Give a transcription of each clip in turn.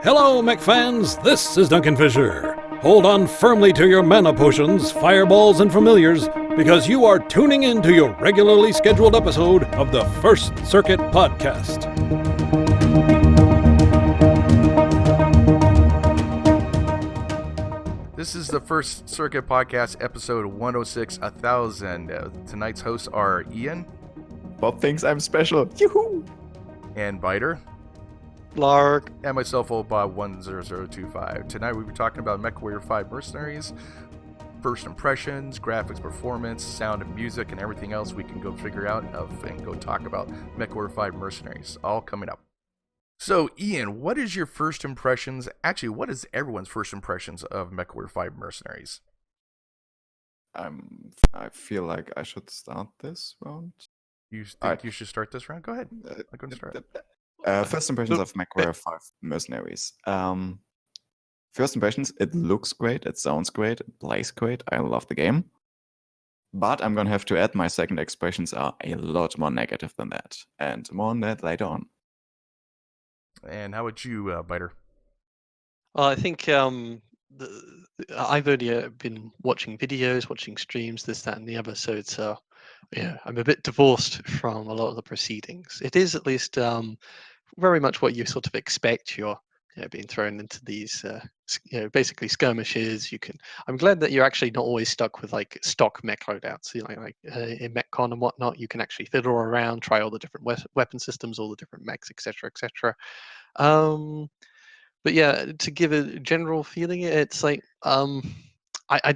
Hello, Mech fans. This is Duncan Fisher. Hold on firmly to your mana potions, fireballs, and familiars, because you are tuning in to your regularly scheduled episode of the First Circuit Podcast. This is the First Circuit Podcast, episode 106, 1000. Tonight's hosts are Ian. Bob thinks I'm special. Yoo-hoo! And Biter. Lark. And myself, Oldbobs 10025. Tonight we'll be talking about Mechwarrior 5 Mercenaries, first impressions, graphics, performance, sound and music, and everything else we can go figure out and go talk about Mechwarrior 5 Mercenaries. All coming up. So, Ian, what is your first impressions? Actually, what is everyone's first impressions of Mechwarrior 5 Mercenaries? I feel like I should start this round. You think you should start this round? Go ahead. I'm going to start. First impressions of Mechwarrior 5 Mercenaries. First impressions, it looks great, it sounds great, it plays great. I love the game. But I'm going to have to add my second expressions are a lot more negative than that. And more on that later on. And how about you, Biter? Well, I think I've only been watching videos, watching streams, this, that, and the other. So it's I'm a bit divorced from a lot of the proceedings. It is at least very much what you sort of expect. You're being thrown into these basically skirmishes. I'm glad that you're actually not always stuck with like stock mech loadouts. In MechCon and whatnot, you can actually fiddle around, try all the different weapon systems, all the different mechs, etc., etc. But yeah, to give a general feeling, it's like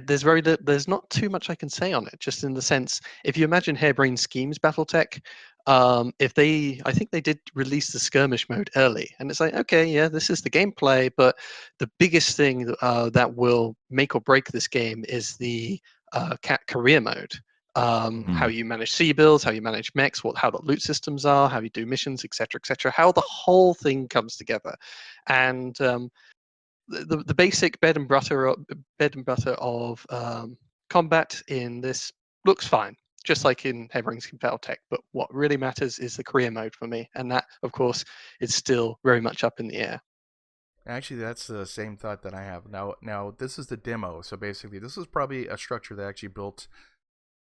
there's not too much I can say on it. Just in the sense, if you imagine Harebrained Schemes BattleTech, I think they did release the skirmish mode early, and it's like, okay, yeah, this is the gameplay, but the biggest thing that will make or break this game is the career mode. How you manage sea builds, how you manage mechs, how the loot systems are, how you do missions, etc., etc. How the whole thing comes together, and the basic bed and butter of combat in this looks fine, just like in Harebrained Schemes BattleTech. But what really matters is the career mode for me, and that, of course, is still very much up in the air. Actually, that's the same thought that I have. Now this is the demo, so basically this is probably a structure that actually built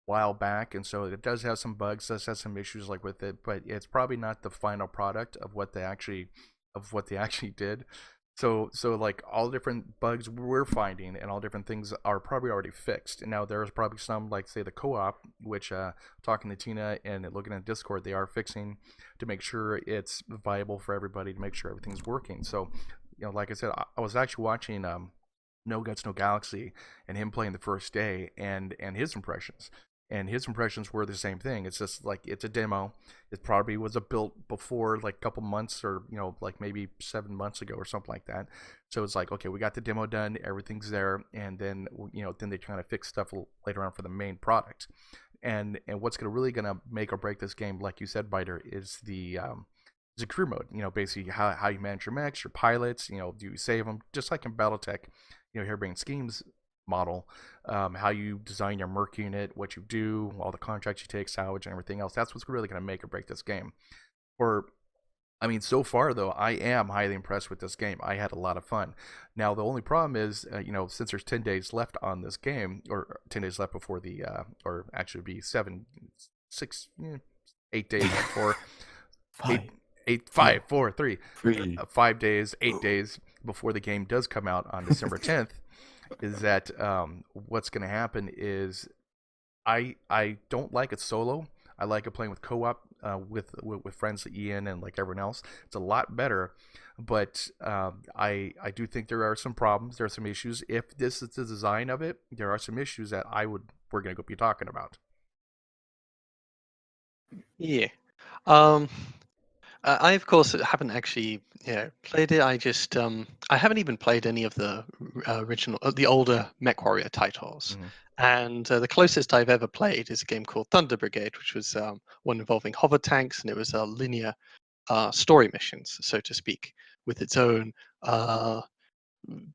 while back, and so it does have some bugs, does have some issues like with it, but it's probably not the final product of what they actually did. So like all different bugs we're finding and all different things are probably already fixed. And now there's probably some, like say the co-op, which talking to Tina and looking at Discord, they are fixing to make sure it's viable for everybody, to make sure everything's working. So like I said, I was actually watching No Guts No Galaxy and him playing the first day and his impressions. And his impressions were the same thing. It's just like, it's a demo. It probably was built before, like a couple months or, like maybe 7 months ago or something like that. So it's like, okay, we got the demo done, everything's there. And then, then they kind of fix stuff later on for the main product. And what's really going to make or break this game, like you said, Biter, is the career mode. Basically how you manage your mechs, your pilots, do you save them? Just like in BattleTech, Harebrained Schemes model, how you design your merc unit, what you do, all the contracts you take, salvage, and everything else. That's what's really going to make or break this game. So far though, I am highly impressed with this game. I had a lot of fun. Now the only problem is, since there's 10 days left on this game, or 10 days left before the, or actually be 8 days before, 5 days, 8 days before the game does come out on December 10th. Is that what's going to happen is I don't like it solo. I like it playing with co-op with friends like Ian and like everyone else. It's a lot better, but I do think there are some problems. There are some issues. If this is the design of it, there are some issues that we're going to be talking about. Yeah. I, of course, haven't actually played it. I just I haven't even played any of the the older Mechwarrior titles. Mm-hmm. And the closest I've ever played is a game called Thunder Brigade, which was one involving hover tanks, and it was a linear story missions, so to speak, with its own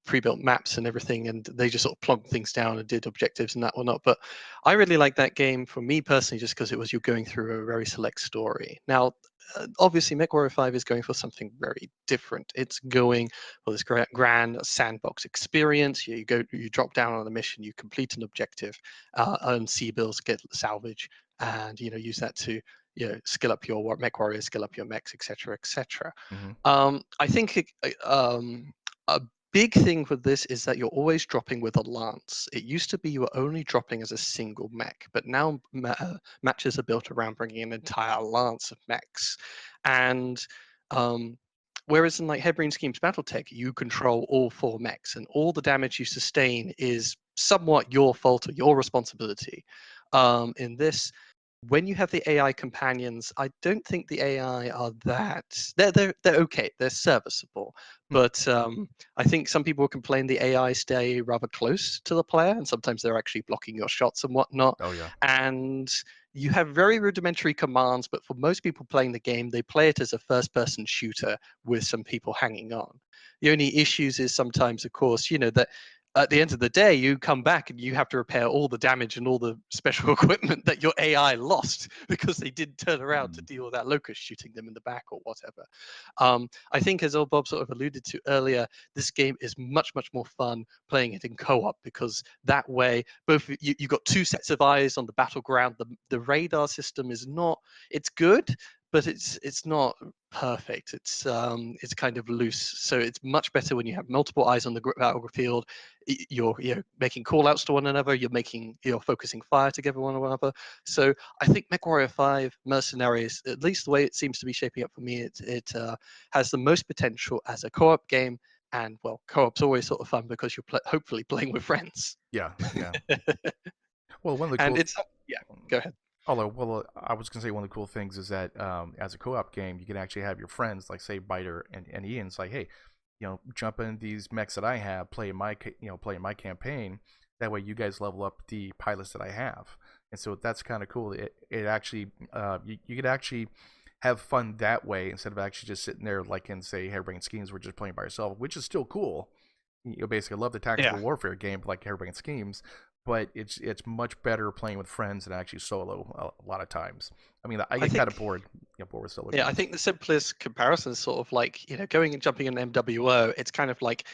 pre-built maps and everything, and they just sort of plugged things down and did objectives and that whatnot. But I really like that game for me personally, just because it was you going through a very select story. Now, obviously, MechWarrior 5 is going for something very different. It's going for this grand sandbox experience. You drop down on a mission, you complete an objective, earn sea bills, get salvage, and use that to skill up your mech warrior, skill up your mechs, etc., etc. Mm-hmm. I think a big thing with this is that you're always dropping with a lance. It used to be you were only dropping as a single mech, but now matches are built around bringing an entire lance of mechs. And whereas in like Harebrained Schemes BattleTech, you control all 4 mechs, and all the damage you sustain is somewhat your fault or your responsibility. In this, when you have the AI companions, I don't think the AI are that they're okay, they're serviceable, but I think some people complain the AI stay rather close to the player, and sometimes they're actually blocking your shots and whatnot. Oh yeah. And you have very rudimentary commands, but for most people playing the game, they play it as a first-person shooter with some people hanging on. The only issues is sometimes, of course, that at the end of the day, you come back and you have to repair all the damage and all the special equipment that your AI lost because they didn't turn around to deal with that locust shooting them in the back or whatever. I think, as Old Bob sort of alluded to earlier, this game is much, much more fun playing it in co-op, because that way, both you've got 2 sets of eyes on the battleground. The radar system is not, it's good, but it's not perfect. It's kind of loose, so it's much better when you have multiple eyes on the battlefield. You're making call outs to one another, you're focusing fire together one another. So I think MechWarrior 5 Mercenaries, at least the way it seems to be shaping up for me, it has the most potential as a co-op game. And well, co-op's always sort of fun because you're hopefully playing with friends. Yeah. Yeah. Well, one of the And cool. it's go ahead. I was gonna say one of the cool things is that as a co-op game, you can actually have your friends, like say Biter and Ian. It's like, hey, jump in these mechs that I have, play my campaign. That way, you guys level up the pilots that I have, and so that's kind of cool. It actually you could actually have fun that way instead of actually just sitting there like in say Harebrained Schemes, we're just playing by yourself, which is still cool. Basically love the tactical warfare game like Harebrained Schemes, but it's much better playing with friends than actually solo a lot of times. I mean, I get kind of bored with solo games. I think the simplest comparison is sort of like going and jumping in MWO. It's kind of like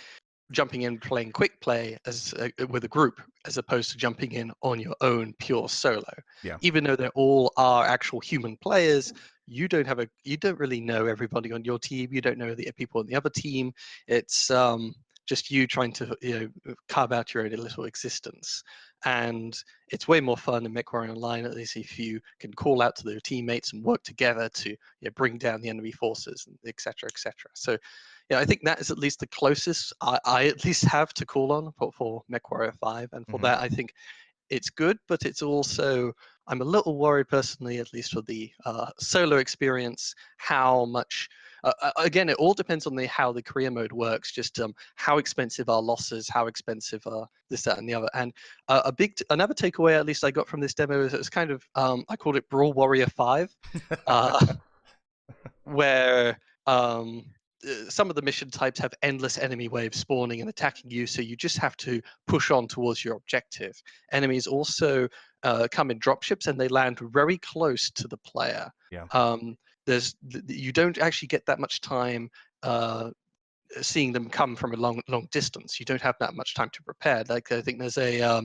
jumping in playing quick play with a group, as opposed to jumping in on your own pure solo. Yeah. Even though they all are actual human players, you don't really know everybody on your team. You don't know the people on the other team. It's just you trying to carve out your own little existence. And it's way more fun in MechWarrior Online, at least if you can call out to their teammates and work together to bring down the enemy forces, and etc. etc. So I think that is at least the closest I at least have to call on for MechWarrior 5. And for that, I think it's good, but it's also, I'm a little worried personally, at least for the solo experience, how much, again, it all depends on how the career mode works, just how expensive are losses, how expensive are this, that, and the other. And another takeaway, at least I got from this demo, is it's kind of, I called it Brawl Warrior 5, where some of the mission types have endless enemy waves spawning and attacking you, so you just have to push on towards your objective. Enemies also come in dropships, and they land very close to the player. Yeah. You don't actually get that much time seeing them come from a long distance. You don't have that much time to prepare. Like, I think there's a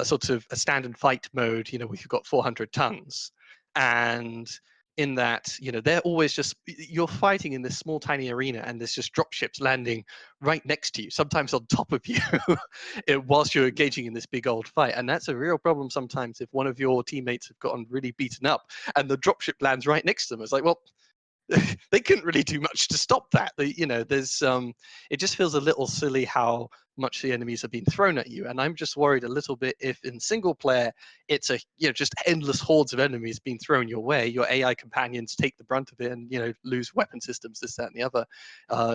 sort of a standard fight mode, where you've got 400 tons, and in that, they're always just, you're fighting in this small tiny arena, and there's just dropships landing right next to you, sometimes on top of you, whilst you're engaging in this big old fight. And that's a real problem sometimes if one of your teammates have gotten really beaten up and the dropship lands right next to them. It's like, well, they couldn't really do much to stop that. There's it just feels a little silly how much the enemies are being thrown at you. And I'm just worried a little bit if in single player it's just endless hordes of enemies being thrown your way. Your AI companions take the brunt of it and lose weapon systems, this, that, and the other.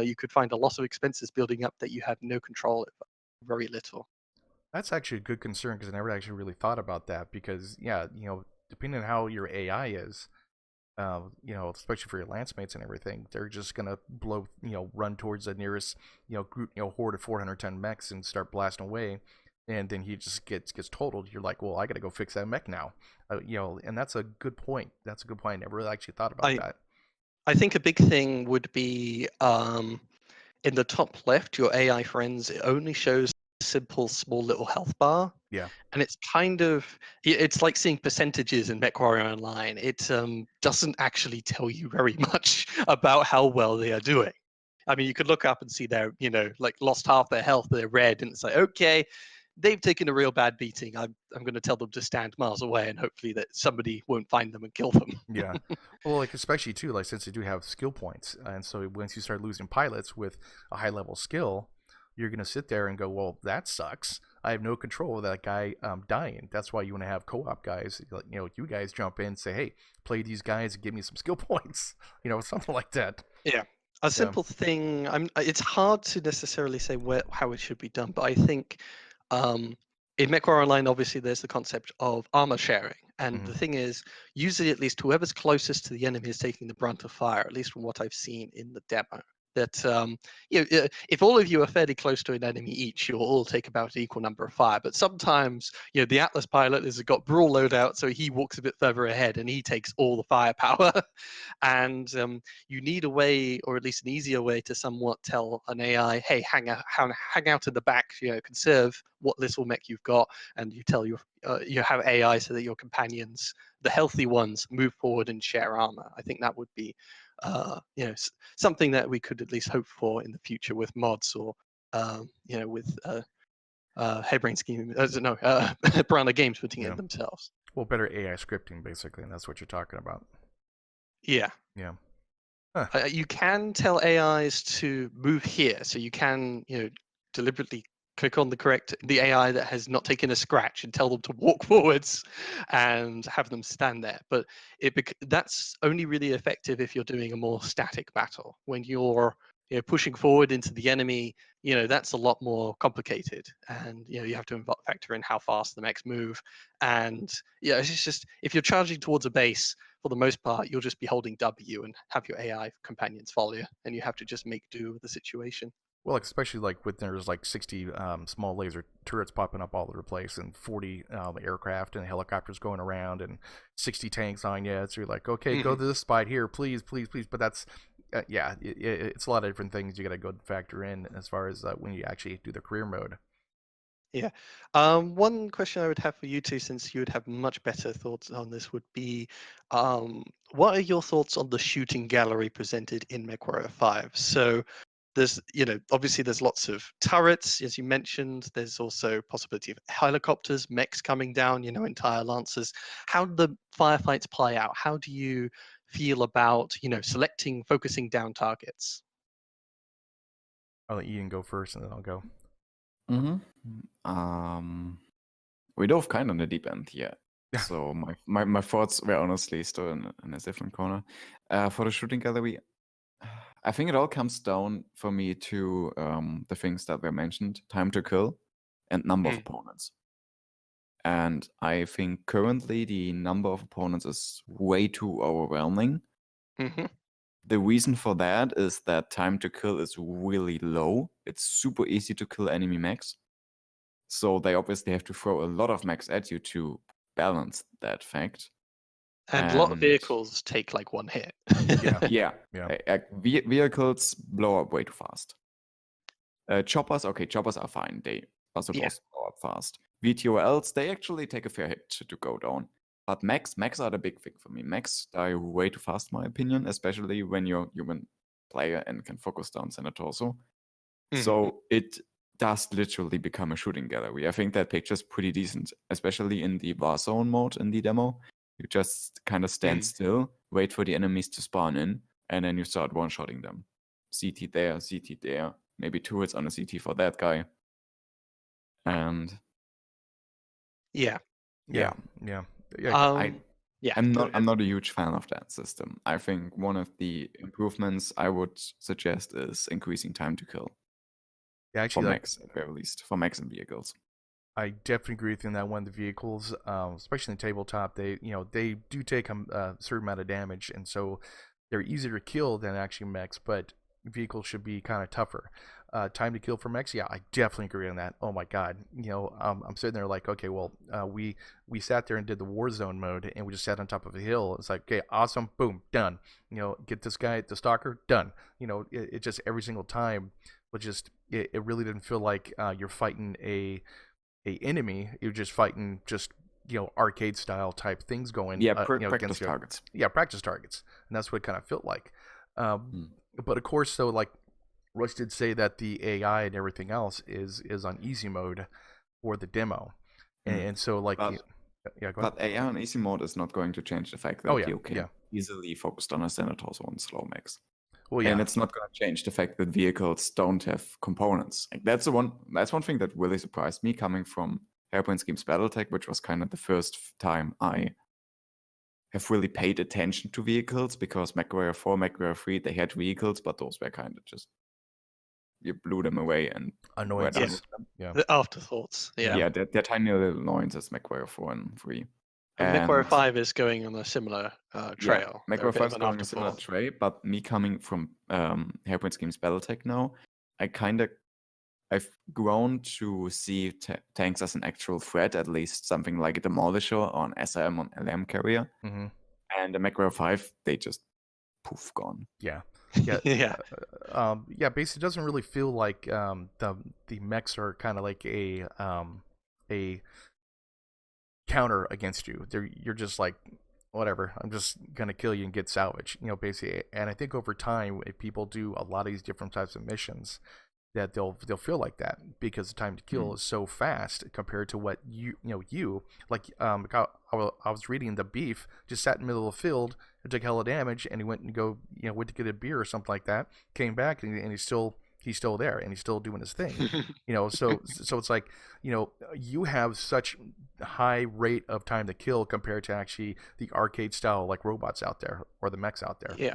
You could find a lot of expenses building up that you had no control of, very little. That's actually a good concern because I never actually really thought about that because depending on how your AI is, especially for your lance mates and everything, they're just gonna run towards the nearest, group, horde of 410 mechs and start blasting away, and then he just gets totaled. You're like, well, I gotta go fix that mech now, and that's a good point. That's a good point. I never really actually thought about that. I think a big thing would be in the top left, your AI friends. It only shows a simple, small little health bar. Yeah. And it's it's like seeing percentages in Mechwarrior Online. It doesn't actually tell you very much about how well they are doing. I mean, you could look up and see they're, like lost half their health, they're red, and it's like, okay, they've taken a real bad beating. I'm going to tell them to stand miles away, and hopefully that somebody won't find them and kill them. Yeah. Well, like especially too, like since they do have skill points, and so once you start losing pilots with a high level skill, you're gonna sit there and go, well, that sucks. I have no control of that guy dying. That's why you want to have co-op guys. You guys jump in and say, hey, play these guys and give me some skill points. Something like that. Yeah. A simple thing. It's hard to necessarily say how it should be done, but I think in MechWarrior Online, obviously, there's the concept of armor sharing, and the thing is, usually at least whoever's closest to the enemy is taking the brunt of fire. At least from what I've seen in the demo. That if all of you are fairly close to an enemy each, you'll all take about an equal number of fire. But sometimes, the Atlas pilot has got brawl loadout, so he walks a bit further ahead and he takes all the firepower. And you need a way, or at least an easier way, to somewhat tell an AI, hey, hang out in the back, conserve what little mech you've got, and you tell you have AI so that your companions, the healthy ones, move forward and share armor. I think that would be something that we could at least hope for in the future with mods, or with Harebrained Scheme, Piranha Games putting it themselves. Well, better AI scripting, basically, and that's what you're talking about. Yeah. Yeah. You can tell AIs to move here, so you can deliberately click on the AI that has not taken a scratch and tell them to walk forwards and have them stand there. But that's only really effective if you're doing a more static battle. When you're pushing forward into the enemy, that's a lot more complicated, and you have to factor in how fast the mechs move. And it's just, if you're charging towards a base, for the most part, you'll just be holding W and have your AI companions follow you, and you have to just make do with the situation. Well, especially like when there's like 60 small laser turrets popping up all over the place, and 40 aircraft and helicopters going around, and 60 tanks on you. So you're like, okay, go to this spot here, please, please, please. But that's, it's a lot of different things you got to go factor in as far as when you actually do the career mode. Yeah. One question I would have for you two, since you would have much better thoughts on this, would be, what are your thoughts on the shooting gallery presented in MechWarrior 5? So there's, obviously there's lots of turrets, as you mentioned. There's also possibility of helicopters, mechs coming down, entire lancers. How do the firefights play out? How do you feel about, focusing down targets? I'll let Ian go first, and then I'll go. We dove kind of on the deep end here. So my thoughts were honestly still in a different corner. For the shooting gallery, I think it all comes down for me to the things that were mentioned: time to kill and number of opponents. And I think currently the number of opponents is way too overwhelming. The reason for that is that time to kill is really low. It's super easy to kill enemy mechs. So they obviously have to throw a lot of mechs at you to balance that fact. And a lot of vehicles take like one hit. Yeah. Vehicles blow up way too fast. Choppers are fine. They are supposed to blow up fast. VTOLs, they actually take a fair hit to go down. But mechs are the big thing for me. Mechs die way too fast, in my opinion, especially when you're a human player and can focus down center torso. So it does literally become a shooting gallery. I think that picture's pretty decent, especially in the Warzone mode in the demo. You just kind of stand still, wait for the enemies to spawn in, and then you start one-shotting them. CT there, maybe 2 hits on a CT for that guy. And I'm not a huge fan of that system. I think one of the improvements I would suggest is increasing time to kill. Yeah, actually, for mechs, at very least, for mechs and vehicles. I definitely agree with you on that one. The vehicles, especially in the tabletop, they do take a certain amount of damage, and so they're easier to kill than actually mechs. But vehicles should be kind of tougher. Time to kill for mechs, yeah, I definitely agree on that. Oh my god, I'm sitting there like, okay, well, we sat there and did the Warzone mode, and we just sat on top of a hill. It's like, okay, awesome, boom, done. Get this guy, the stalker, done. It just every single time, but just it really didn't feel like you're fighting a enemy. You're just fighting just arcade style type things going Yeah, against practice you. targets. Yeah, practice targets, and that's what it kind of felt like. But of course, so like Rush did say that the AI and everything else is on easy mode for the demo, and so like But, yeah, go ahead. but AI on easy mode is not going to change the fact that Oh yeah, you can yeah. easily focus on a standard torso on slow mechs. Well, yeah, And it's not going to change the fact that vehicles don't have components. Like, that's one thing that really surprised me, coming from Hairbrain Schemes BattleTech, which was kind of the first time I have really paid attention to vehicles, because Mechwarrior 4, Mechwarrior 3, they had vehicles, but those were kind of just, you blew them away and were done annoyances. with them. Yeah, The afterthoughts. Yeah. Yeah, they're tiny little annoyances, Mechwarrior 4 and 3. And Mechwarrior 5 is going on a similar trail. Yeah, They're a Mechwarrior bit 5 of is an going a similar afterthought. trail, but me coming from Hairbrain Schemes BattleTech now, I've grown to see tanks as an actual threat, at least something like a Demolisher or an SM on LM carrier. mm-hmm. And the Mechwarrior 5, they just poof, gone. Yeah, yeah, Yeah. yeah. Basically, it doesn't really feel like the mechs are kind of like a counter against you. You're just like, whatever. I'm just gonna kill you and get salvage. Basically. And I think over time, if people do a lot of these different types of missions, that they'll feel like that, because the time to kill is so fast compared to what you like. I was reading the beef just sat in the middle of the field and took hella damage, and he went to get a beer or something like that, came back, and he's still there, and he's still doing his thing. So it's like, you have such high rate of time to kill compared to actually the arcade style like robots out there or the mechs out there. Yeah.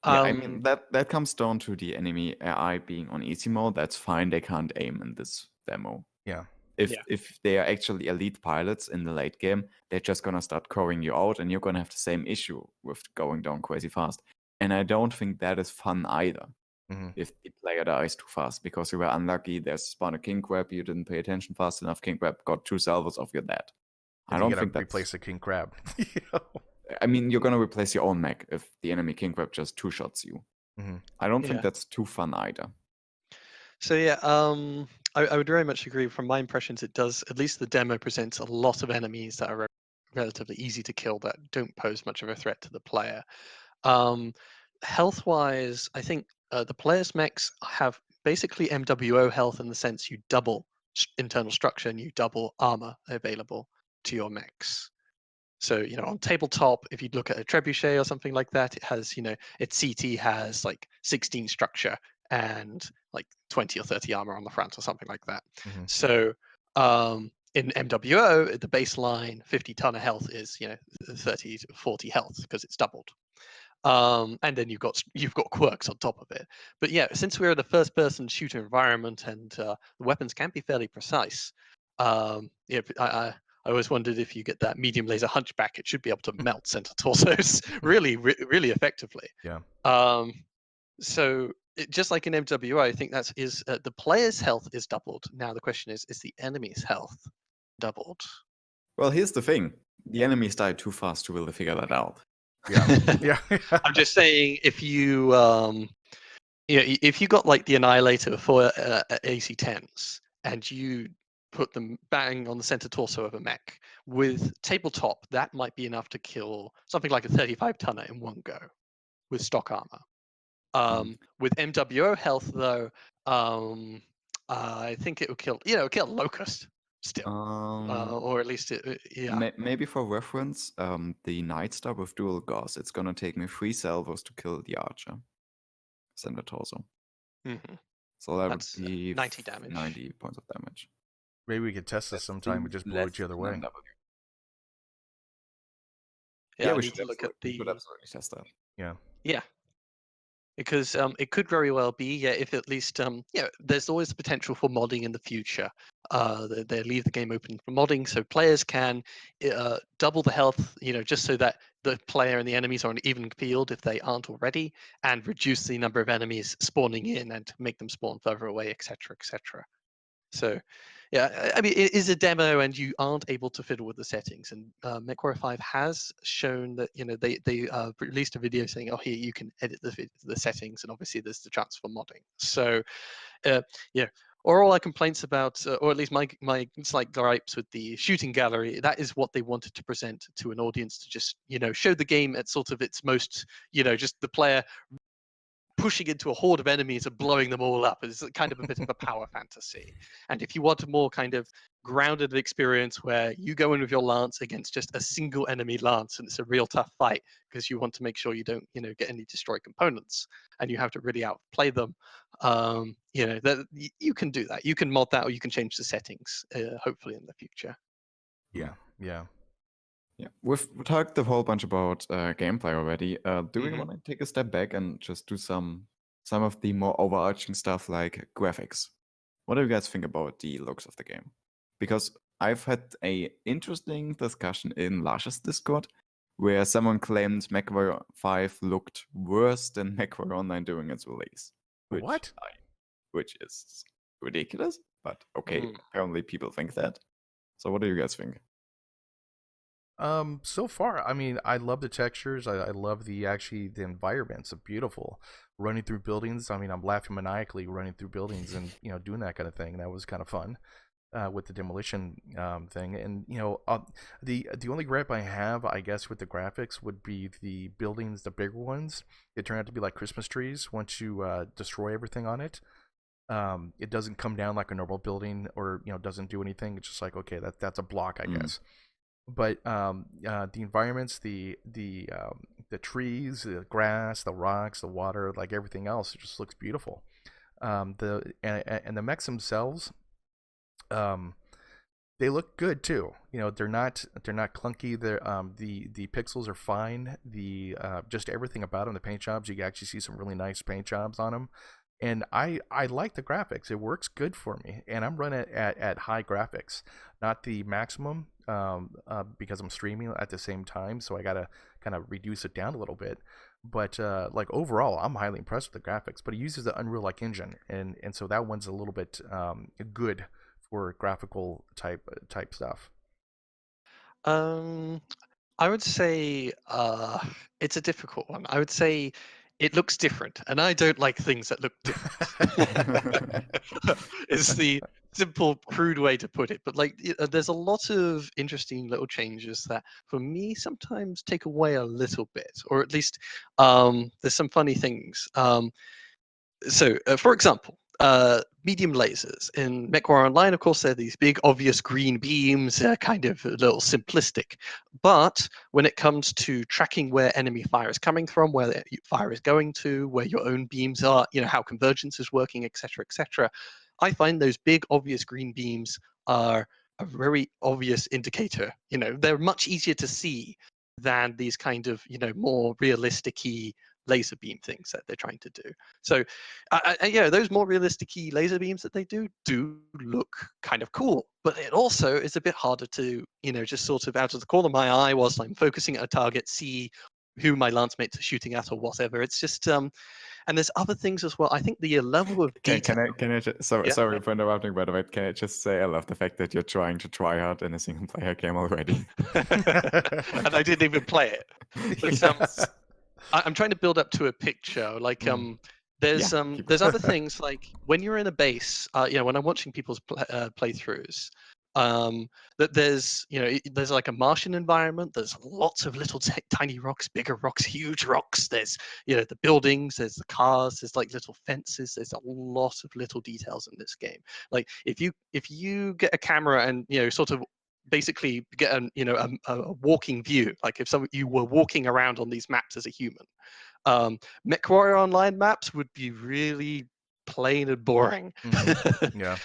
Yeah, I mean, that comes down to the enemy AI being on easy mode. That's fine. They can't aim in this demo. Yeah. If they are actually elite pilots in the late game, they're just gonna start crowing you out, and you're gonna have the same issue with going down crazy fast. And I don't think that is fun either. Mm-hmm. If the player dies too fast because you were unlucky, there's spawned a king crab, you didn't pay attention fast enough, king crab got 2 salvos of your dead. I don't think that's... replace the king crab. I mean, you're gonna replace your own mech if the enemy king crab just 2-shots you. Mm-hmm. I don't think that's too fun either. So yeah, I would very much agree. From my impressions, it does. At least the demo presents a lot of enemies that are relatively easy to kill, that don't pose much of a threat to the player. Health-wise, I think the player's mechs have basically MWO health, in the sense you double internal structure and you double armor available to your mechs. So, on tabletop, if you look at a trebuchet or something like that, it has, its CT has like 16 structure and like 20 or 30 armor on the front or something like that. Mm-hmm. So, in MWO, the baseline 50 ton of health is, 30 to 40 health, because it's doubled. And then you've got quirks on top of it. But yeah, since we're in a first-person shooter environment, and the weapons can be fairly precise, I always wondered, if you get that medium laser hunchback, it should be able to melt center torsos really effectively. Yeah. So just like in MWO, I think the player's health is doubled. Now the question is the enemy's health doubled? Well, here's the thing: the enemies die too fast to really figure that out. Yeah. Yeah. I'm just saying, if you if you got like the Annihilator for AC-10s, and you put them bang on the center torso of a mech with tabletop, that might be enough to kill something like a 35 tonner in one go with stock armor. With MWO health, though, I think it would kill Locust still, or at least Maybe for reference, the Nightstar with dual Gauss, it's gonna take me 3 salvos to kill the Archer center torso. Mm-hmm. So that That's would be 90 damage. 90 points of damage. Maybe we could test this sometime. We just blow each other away. Yeah, we I need to look at the... should absolutely test that. Yeah. Yeah. Because it could very well be, yeah, if at least, there's always the potential for modding in the future. They leave the game open for modding, so players can double the health, just so that the player and the enemies are on an even field if they aren't already, and reduce the number of enemies spawning in and make them spawn further away, etc., etc. So, yeah, I mean, it is a demo, and you aren't able to fiddle with the settings. And Mechwarrior 5 has shown that they released a video saying, "Oh, here you can edit the settings," and obviously there's the chance for modding. So, yeah. Or all our complaints about, or at least my slight gripes with the shooting gallery, that is what they wanted to present to an audience to just show the game at sort of its most, just the player pushing into a horde of enemies and blowing them all up. It's kind of a bit of a power fantasy. And if you want a more kind of grounded experience where you go in with your lance against just a single enemy lance and it's a real tough fight because you want to make sure you don't, get any destroyed components and you have to really outplay them, that you can do that. You can mod that or you can change the settings, hopefully in the future. Yeah, yeah. Yeah, we've talked a whole bunch about gameplay already. Do we Mhm. want to take a step back and just do some of the more overarching stuff like graphics? What do you guys think about the looks of the game? Because I've had a interesting discussion in Lash's Discord where someone claimed MechWarrior 5 looked worse than MechWarrior Online during its release, What? which is ridiculous. But okay, Mm. apparently people think that. So what do you guys think? So far, I mean, I love the textures. I love the environments are beautiful. Running through buildings, I mean, I'm laughing maniacally running through buildings and doing that kind of thing. That was kind of fun with the demolition thing. And the only gripe I have, I guess, with the graphics would be the buildings, the bigger ones. They turn out to be like Christmas trees once you destroy everything on it. It doesn't come down like a normal building, or doesn't do anything. It's just like, okay, that's a block, I guess. But the environments, the trees, the grass, the rocks, the water, like everything else, it just looks beautiful. And the mechs themselves, um, they look good too. They're not clunky. The pixels are fine. The just everything about them, the paint jobs, you can actually see some really nice paint jobs on them. And I like the graphics. It works good for me, and I'm running it at high graphics, not the maximum, because I'm streaming at the same time, so I gotta kind of reduce it down a little bit. But like overall, I'm highly impressed with the graphics. But it uses the Unreal like engine, and so that one's a little bit good for graphical type stuff. Um, I would say it's a difficult one. I would say it looks different, and I don't like things that look different. It's the simple, crude way to put it. But like, there's a lot of interesting little changes that, for me, sometimes take away a little bit, or at least there's some funny things. For example, medium lasers in MechWarrior Online, of course, they're these big, obvious green beams, kind of a little simplistic. But when it comes to tracking where enemy fire is coming from, where the fire is going to, where your own beams are, how convergence is working, etc., etc., I find those big, obvious green beams are a very obvious indicator. They're much easier to see than these kind of, more realistic-y laser beam things that they're trying to do. So, those more realistic laser beams that they do look kind of cool, but it also is a bit harder to, just sort of out of the corner of my eye whilst I'm focusing at a target, see who my lance mates are shooting at or whatever. It's just, and there's other things as well. I think the level of detail. Can I just, Yeah. sorry for interrupting, by the way. Can I just say I love the fact that you're trying to try hard in a single player game already. And I didn't even play it. But, Yes. I'm trying to build up to a picture. Like, there's Yeah, keep there's other things like when you're in a base. When I'm watching people's playthroughs, that there's like a Martian environment. There's lots of little tiny rocks, bigger rocks, huge rocks. There's the buildings, there's the cars, there's like little fences. There's a lot of little details in this game. Like if you get a camera and sort of basically get a walking view, like if you were walking around on these maps as a human, Mechwarrior Online maps would be really plain and boring. Yeah.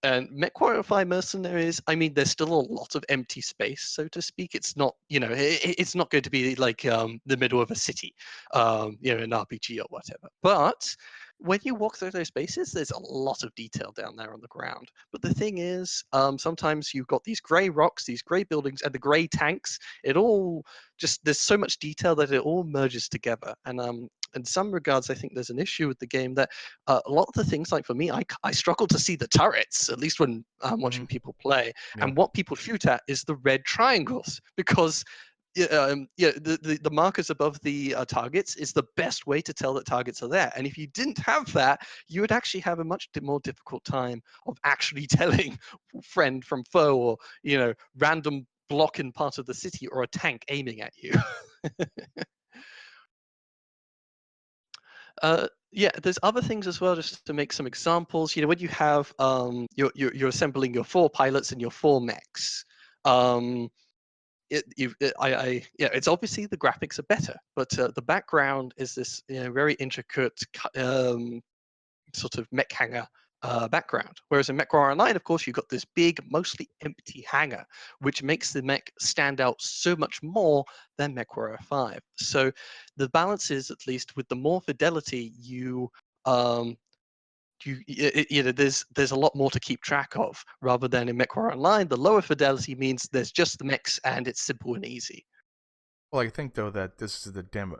And Mechwarrior 5 Mercenaries, I mean, there's still a lot of empty space, so to speak. It's not, it's not going to be like the middle of a city, an RPG or whatever. But when you walk through those spaces, there's a lot of detail down there on the ground. But the thing is, sometimes you've got these grey rocks, these grey buildings, and the grey tanks. It all just, there's so much detail that it all merges together. And in some regards, I think there's an issue with the game that a lot of the things, like for me, I struggle to see the turrets, at least when I'm watching people play. Yeah. And what people shoot at is the red triangles, because the markers above the targets is the best way to tell that targets are there. And if you didn't have that, you would actually have a much more difficult time of actually telling friend from foe, or random block in part of the city, or a tank aiming at you. There's other things as well, just to make some examples. When you have you're assembling your 4 pilots and your 4 mechs. It's obviously the graphics are better, but the background is this very intricate sort of mech hangar background. Whereas in Mechwarrior Online, of course, you've got this big, mostly empty hangar, which makes the mech stand out so much more than Mechwarrior 5. So the balance is, at least with the more fidelity, there's a lot more to keep track of, rather than in Mechwarrior Online. The lower fidelity means there's just the mechs and it's simple and easy. Well, I think though that this is the demo.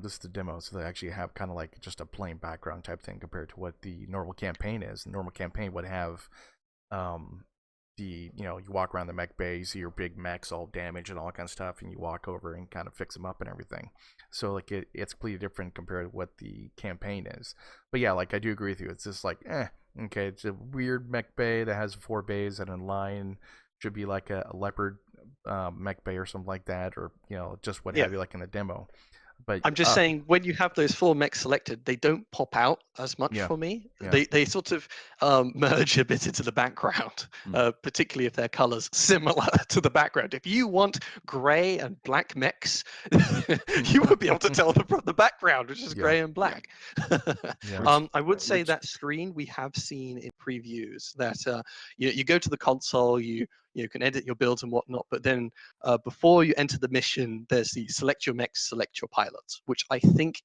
This is the demo, so they actually have kind of like just a plain background type thing compared to what the normal campaign is. The normal campaign would have, you walk around the mech bay, you see your big mechs all damaged and all that kind of stuff, and you walk over and kind of fix them up and everything. So like it's completely different compared to what the campaign is. But yeah, like I do agree with you. It's just like, okay, it's a weird mech bay that has 4 bays, and in line should be like a leopard mech bay or something like that, or just what have you, like in the demo. But I'm just saying, when you have those 4 mechs selected, they don't pop out as much for me. Yeah. They sort of merge a bit into the background, particularly if their colors similar to the background. If you want gray and black mechs, you won't be able to tell them from the background, which is gray and black. I would say that screen we have seen in previews, that you go to the console, you can edit your builds and whatnot, but then before you enter the mission, there's the select your mechs, select your pilots, which I think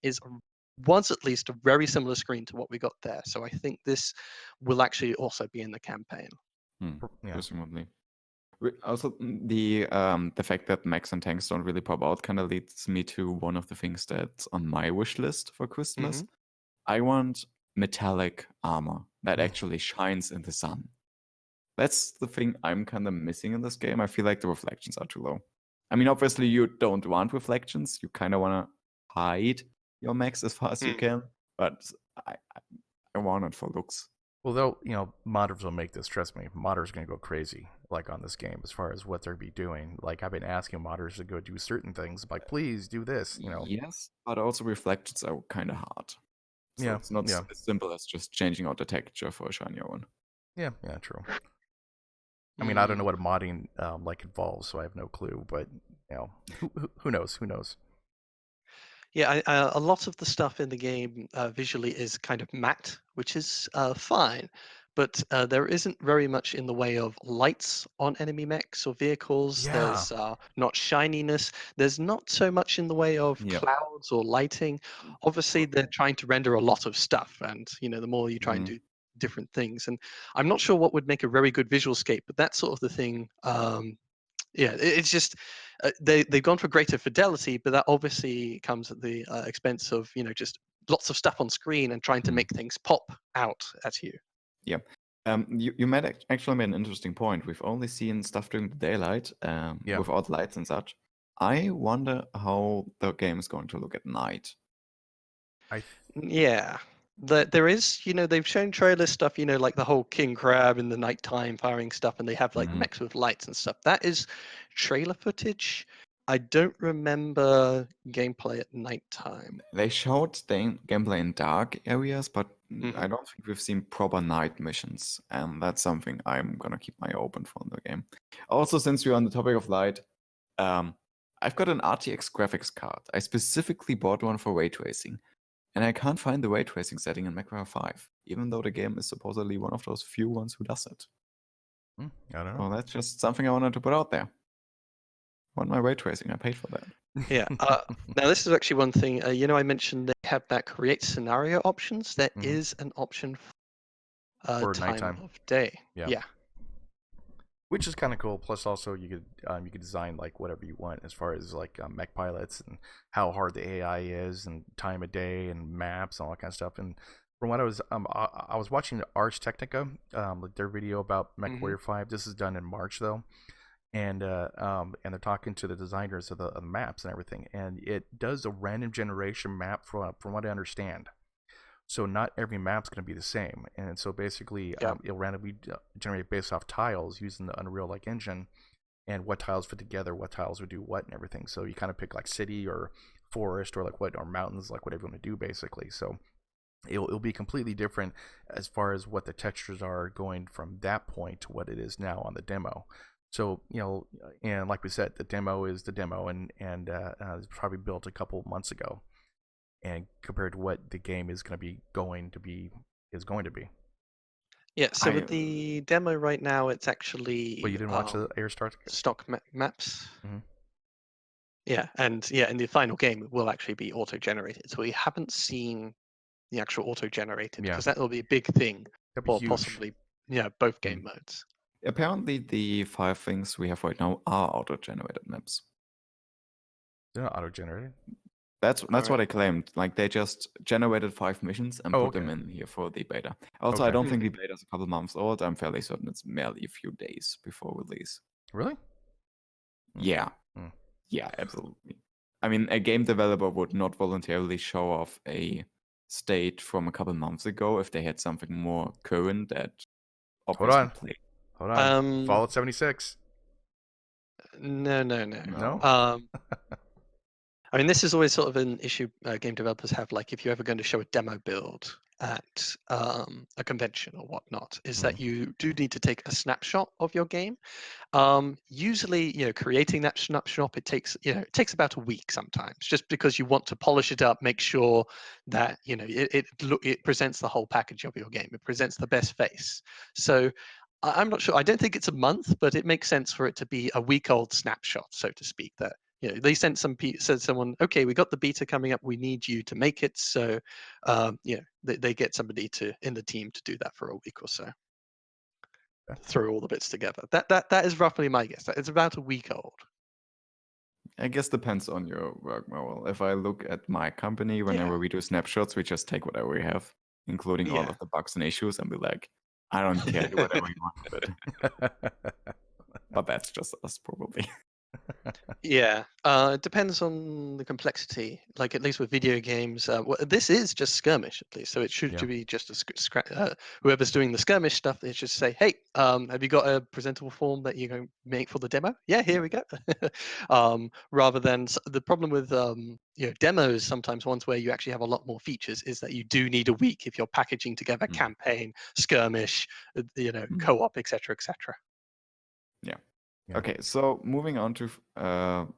was at least a very similar screen to what we got there. So I think this will actually also be in the campaign. Presumably. Also, the fact that mechs and tanks don't really pop out kind of leads me to one of the things that's on my wish list for Christmas. I want metallic armor that actually shines in the sun. That's the thing I'm kind of missing in this game. I feel like the reflections are too low. I mean, obviously, you don't want reflections. You kind of want to hide your mechs as far as you can. But I want it for looks. Well, they'll, modders will make this. Trust me, modders going to go crazy like on this game as far as what they're be doing. Like I've been asking modders to go do certain things, like please do this. Yes, but also reflections are kind of hard. So it's not as simple as just changing out the texture for a shinier one. Yeah, true. I mean, I don't know what modding involves, so I have no clue. But who knows? Who knows? Yeah, a lot of the stuff in the game visually is kind of matte, which is fine, but there isn't very much in the way of lights on enemy mechs or vehicles. Yeah. There's not shininess. There's not so much in the way of clouds or lighting. Obviously, they're trying to render a lot of stuff, and the more you try and do different things, and I'm not sure what would make a very good visual scape, but that's sort of the thing. It's just they've gone for greater fidelity, but that obviously comes at the expense of just lots of stuff on screen and trying to make things pop out at you. Yeah. You actually made an interesting point. We've only seen stuff during the daylight, without lights and such. I wonder how the game is going to look at night. There is, they've shown trailer stuff, like the whole king crab in the nighttime firing stuff, and they have like mechs with lights and stuff. That is trailer footage. I don't remember gameplay at nighttime. They showed gameplay in dark areas, but I don't think we've seen proper night missions, and that's something I'm gonna keep my eye open for in the game. Also, since we're on the topic of light, I've got an RTX graphics card. I specifically bought one for ray tracing. and I can't find the ray tracing setting in Mechwarrior 5, even though the game is supposedly one of those few ones who does it. I don't know. Well, that's just something I wanted to put out there. I want my ray tracing. I paid for that. Yeah. Now this is actually one thing. I mentioned they have that create scenario options. There Mhm. is an option For time nighttime. of day. Yeah. Yeah. Which is kind of cool. Plus, also you could design like whatever you want as far as like mech pilots and how hard the AI is and time of day and maps and all that kind of stuff. And from what I was watching Ars Technica, like their video about Mechwarrior 5. This is done in March though, and they're talking to the designers of the maps and everything, and it does a random generation map from what I understand. So not every map's going to be the same, and so basically Yeah. it'll randomly generate based off tiles using the Unreal like engine, and what tiles fit together, what tiles would do what, and everything. So you kind of pick like city or forest or like what or mountains, like whatever you want to do basically. So it'll be completely different as far as what the textures are going from that point to what it is now on the demo. So and like we said, the demo is the demo, and it's probably built a couple months ago, and compared to what the game is going to be. Yeah. So I- with the demo right now, it's actually But you didn't watch the Air Stars? stock maps. Mhm. Yeah, and in the final game, it will actually be auto-generated. So we haven't seen the actual auto-generated Yeah. because that will be a big thing That'd be for huge. possibly both game modes. Apparently, the 5 things we have right now are auto-generated maps. They're not auto-generated. That's Alright. what I claimed. Like they just generated 5 missions and Oh, put them okay. in here for the beta. Also, I Okay. don't think the beta is a couple months old. I'm fairly certain it's merely a few days before release. Really? Yeah. Mm. Yeah, absolutely. I mean, a game developer would not voluntarily show off a state from a couple months ago if they had something more current that obviously on. played. Hold on. Fallout 76. No. No? I mean, this is always sort of an issue game developers have. Like, if you're ever going to show a demo build at a convention or whatnot, is that you do need to take a snapshot of your game. Usually, creating that snapshot, it takes about a week sometimes, just because you want to polish it up, make sure that it presents the whole package of your game. It presents the best face. So I'm not sure. I don't think it's a month, but it makes sense for it to be a week-old snapshot, so to speak. That they said someone, okay, we got the beta coming up. We need you to make it. So, they get somebody in the team to do that for a week or so. Throw all the bits together. That is roughly my guess. It's about a week old. I guess depends on your work model. If I look at my company, whenever we do snapshots, we just take whatever we have, including all of the bugs and issues, and be like, I don't care, do whatever you want with it. But that's just us, probably. Yeah, it depends on the complexity. Like at least with video games, this is just skirmish at least, so it should Yeah. be just whoever's doing the skirmish stuff. They just say, "Hey, have you got a presentable form that you're going to make for the demo?" Yeah, here we go. Rather than the problem with demos, sometimes ones where you actually have a lot more features, is that you do need a week if you're packaging together campaign, skirmish, co-op, etc., etc. Yeah. Yeah. Okay, so moving on to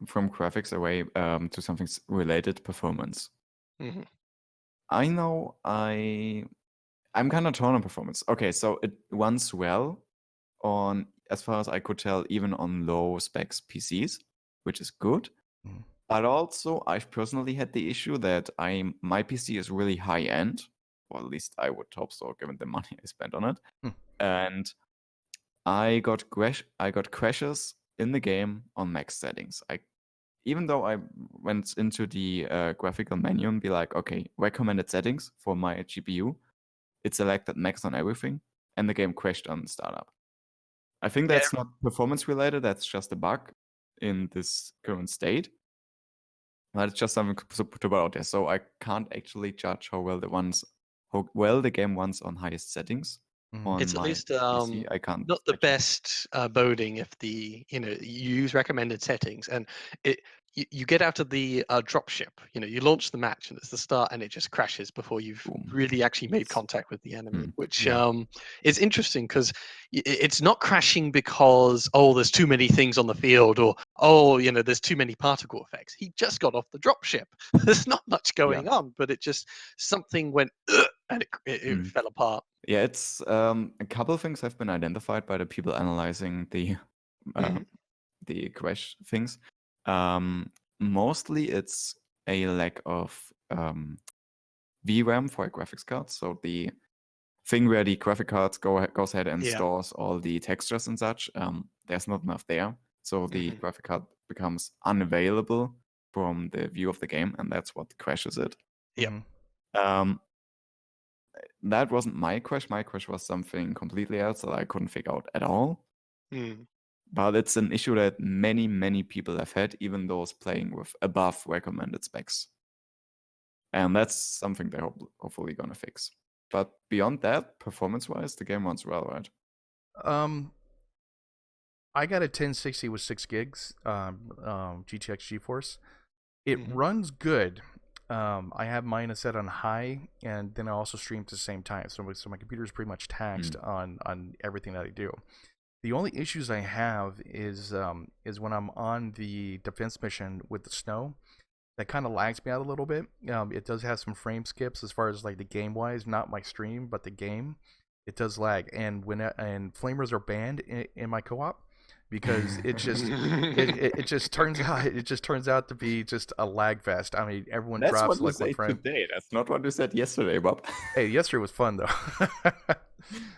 from graphics away to something related, performance. Mhm. I know I'm kind of torn on performance. Okay, so it runs well on, as far as I could tell, even on low specs PCs, which is good. Mhm. But also, I've personally had the issue that my PC is really high end, or at least I would hope so, given the money I spent on it. And I got crashes in the game on max settings. Even though I went into the graphical menu and be like, okay, recommended settings for my GPU, it selected max on everything, and the game crashed on startup. I think that's not performance related. That's just a bug in this current state. But it's just something to put out there. So I can't actually judge how well the game runs on highest settings. Mhm. on It's at my least PC. I can't not the actually. best boding if you use recommended settings and it you get out of the dropship. You launch the match and it's the start and it just crashes before you've Boom. really actually made Yes. contact with the enemy, Hmm. which Yeah. is interesting because it's not crashing because there's too many things on the field or there's too many particle effects. He just got off the dropship. There's not much going on, but it just something went and it Mm. fell apart. Yeah, it's a couple of things have been identified by the people analyzing the crash things. Mostly it's a lack of VRAM for a graphics card. So the thing where the graphic cards goes ahead and Yeah. stores all the textures and such, there's not enough there. So the graphic card becomes unavailable from the view of the game, and that's what crashes it. Yep. Um, that wasn't my crash. My crash was something completely else that I couldn't figure out at all. Mm. But it's an issue that many, many people have had, even those playing with above recommended specs. And that's something they're hopefully going to fix. But beyond that, performance-wise, the game runs well, right? I got a 1060 with 6 gigs, GTX GeForce. It Mhm. runs good. I have mine set on high, and then I also stream at the same time. So my computer is pretty much taxed on everything that I do. The only issues I have is when I'm on the defense mission with the snow. That kind of lags me out a little bit. It does have some frame skips as far as like the game wise, not my stream, but the game. It does lag, and and flamers are banned in my co-op because it just turns out to be just a lag fest. I mean, everyone That's drops what you like one say frame. today. That's not what you said yesterday, Bob. Hey, yesterday was fun though.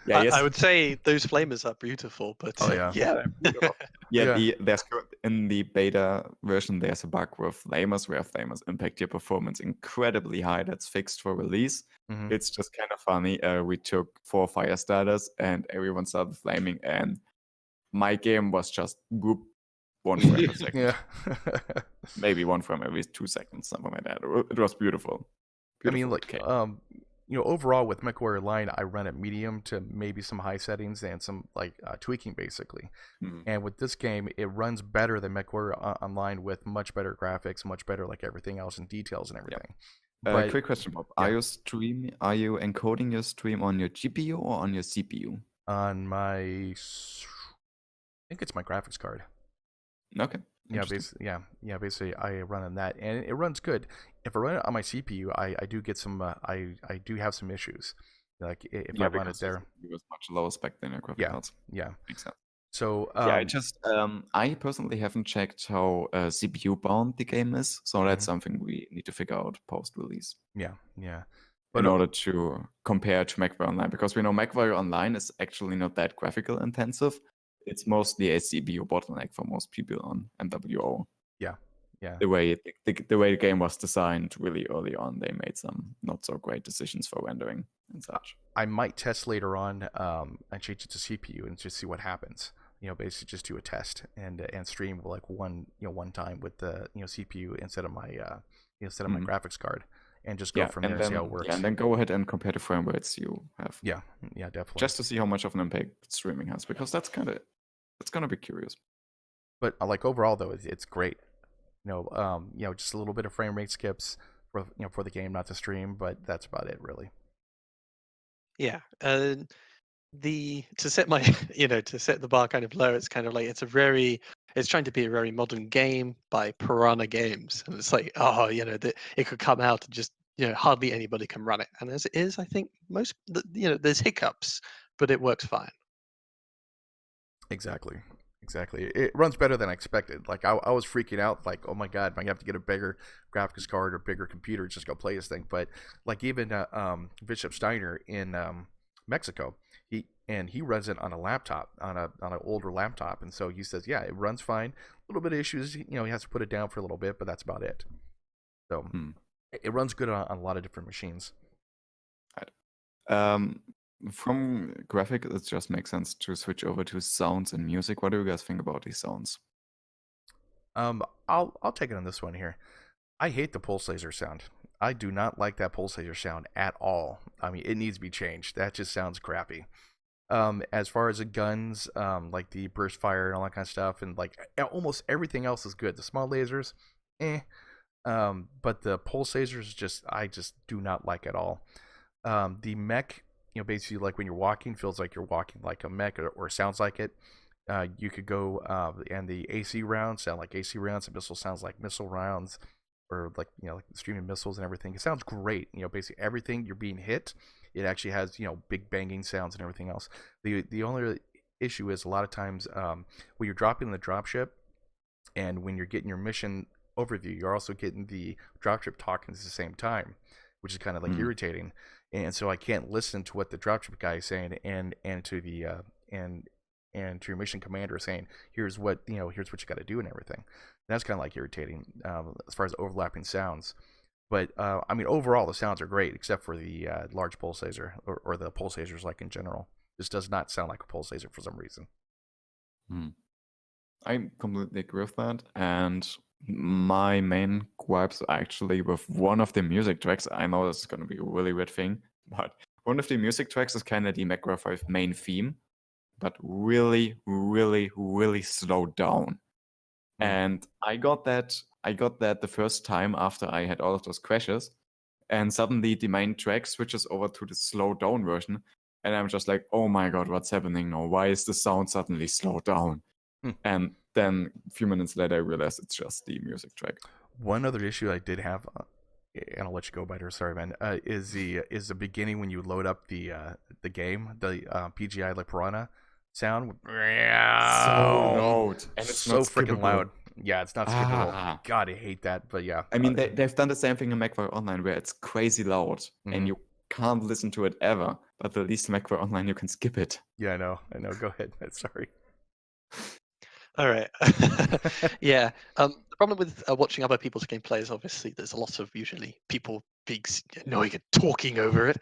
Yeah, I would say those flamers are beautiful, but Oh yeah. yeah, they're beautiful. Yeah, Yeah. there's in the beta version there's a bug with flamers where flamers impact your performance incredibly high. That's fixed for release. Mhm. It's just kind of funny. We took 4 fire starters and everyone started flaming, and my game was just whoop 1 frame per second. Yeah. Maybe 1 frame every 2 seconds, something like that. It was beautiful. I mean, Beautiful like, decay. overall with Mechwarrior Line, I run at medium to maybe some high settings and some like tweaking basically. Mhm. And with this game, it runs better than Mechwarrior Online with much better graphics, much better like everything else and details and everything. But Quick question, Bob. yeah. Are you encoding your stream on your GPU or on your CPU? On my, I think it's my graphics card. Okay. Yeah, basically I run on that, and it runs good. If I run it on my CPU, I do get some I do have some issues. Like if I run it there. It was much lower spec than your graphic Yeah, cards. yeah. Makes sense. So I personally haven't checked how CPU bound the game is, so that's something we need to figure out post-release. Yeah. In But order to compare to Mechwarrior Online, because we know Mechwarrior Online is actually not that graphical intensive. It's mostly a CPU bottleneck for most people on MWO. yeah. The way the game was designed really early on, they made some not so great decisions for rendering and such. I might test later on and change it to CPU and just see what happens. Basically just do a test and stream like one time with the CPU instead of my my graphics card, and just go from there and see how it works. Yeah, and then go ahead and compare the frame rates you have. Yeah, definitely. Just to see how much of an impact streaming has, because that's gonna be curious. But like overall though, it's great. Just a little bit of frame rate skips for the game, not to stream, but that's about it really. Yeah. To set my to set the bar kind of low, it's kind of like it's trying to be a very modern game by Piranha Games, and it's like it could come out and just hardly anybody can run it, and as it is, I think there's hiccups, but it works fine. Exactly. It runs better than I expected. Like I was freaking out, like, oh my god, I have to get a bigger graphics card or bigger computer just go play this thing. But like even Bishop Steiner in Mexico, he runs it on a laptop, on an older laptop, and so he says, yeah, it runs fine. A little bit of issues, he has to put it down for a little bit, but that's about it. So it runs good on a lot of different machines. From graphic, it just makes sense to switch over to sounds and music. What do you guys think about these sounds? I'll take it on this one here. I hate the pulse laser sound. I do not like that pulse laser sound at all. I mean, it needs to be changed. That just sounds crappy. As far as the guns, like the burst fire and all that kind of stuff, and like almost everything else is good. The small lasers, eh. But the pulse lasers, I just do not like at all. The mech, basically like when you're walking, feels like you're walking like a mech, or sounds like it. You could go, and the AC rounds sound like AC rounds. The missile sounds like missile rounds, or like like streaming missiles and everything. It sounds great. Basically everything you're being hit, it actually has big banging sounds and everything else. The only issue is a lot of times, when you're dropping the dropship, and when you're getting your mission overview, you're also getting the dropship talking at the same time, which is kind of like irritating. And so I can't listen to what the dropship guy is saying, and to the and to your mission commander saying, here's what you got to do and everything. And that's kind of like irritating, as far as overlapping sounds. But I mean, overall the sounds are great, except for the large pulse laser, or the pulse lasers, like in general. This does not sound like a pulse laser for some reason. I completely agree with that. And my main gripes are actually with one of the music tracks. I know this is going to be a really weird thing, but one of the music tracks is kind of the Mechwarrior 5 main theme, but really, really, really slowed down. And I got that the first time after I had all of those crashes, and suddenly the main track switches over to the slowed down version, and I'm just like, oh my god, what's happening now? Why is the sound suddenly slowed down? And then a few minutes later I realized it's just the music track. One other issue I did have, and I'll let you go, Biter, sorry man, is the beginning when you load up the game, the PGI like Piranha sound. So loud. And it's so freaking loud. Yeah, it's not skippable. God, I hate that. But yeah. I mean, they've done the same thing in Mechwarrior Online, where it's crazy loud, and you can't listen to it ever. But at least in Mechwarrior Online, you can skip it. Yeah, I know. Go ahead. Sorry. All right. Yeah. The problem with watching other people's gameplay is obviously there's a lot of usually people being annoying and talking over it,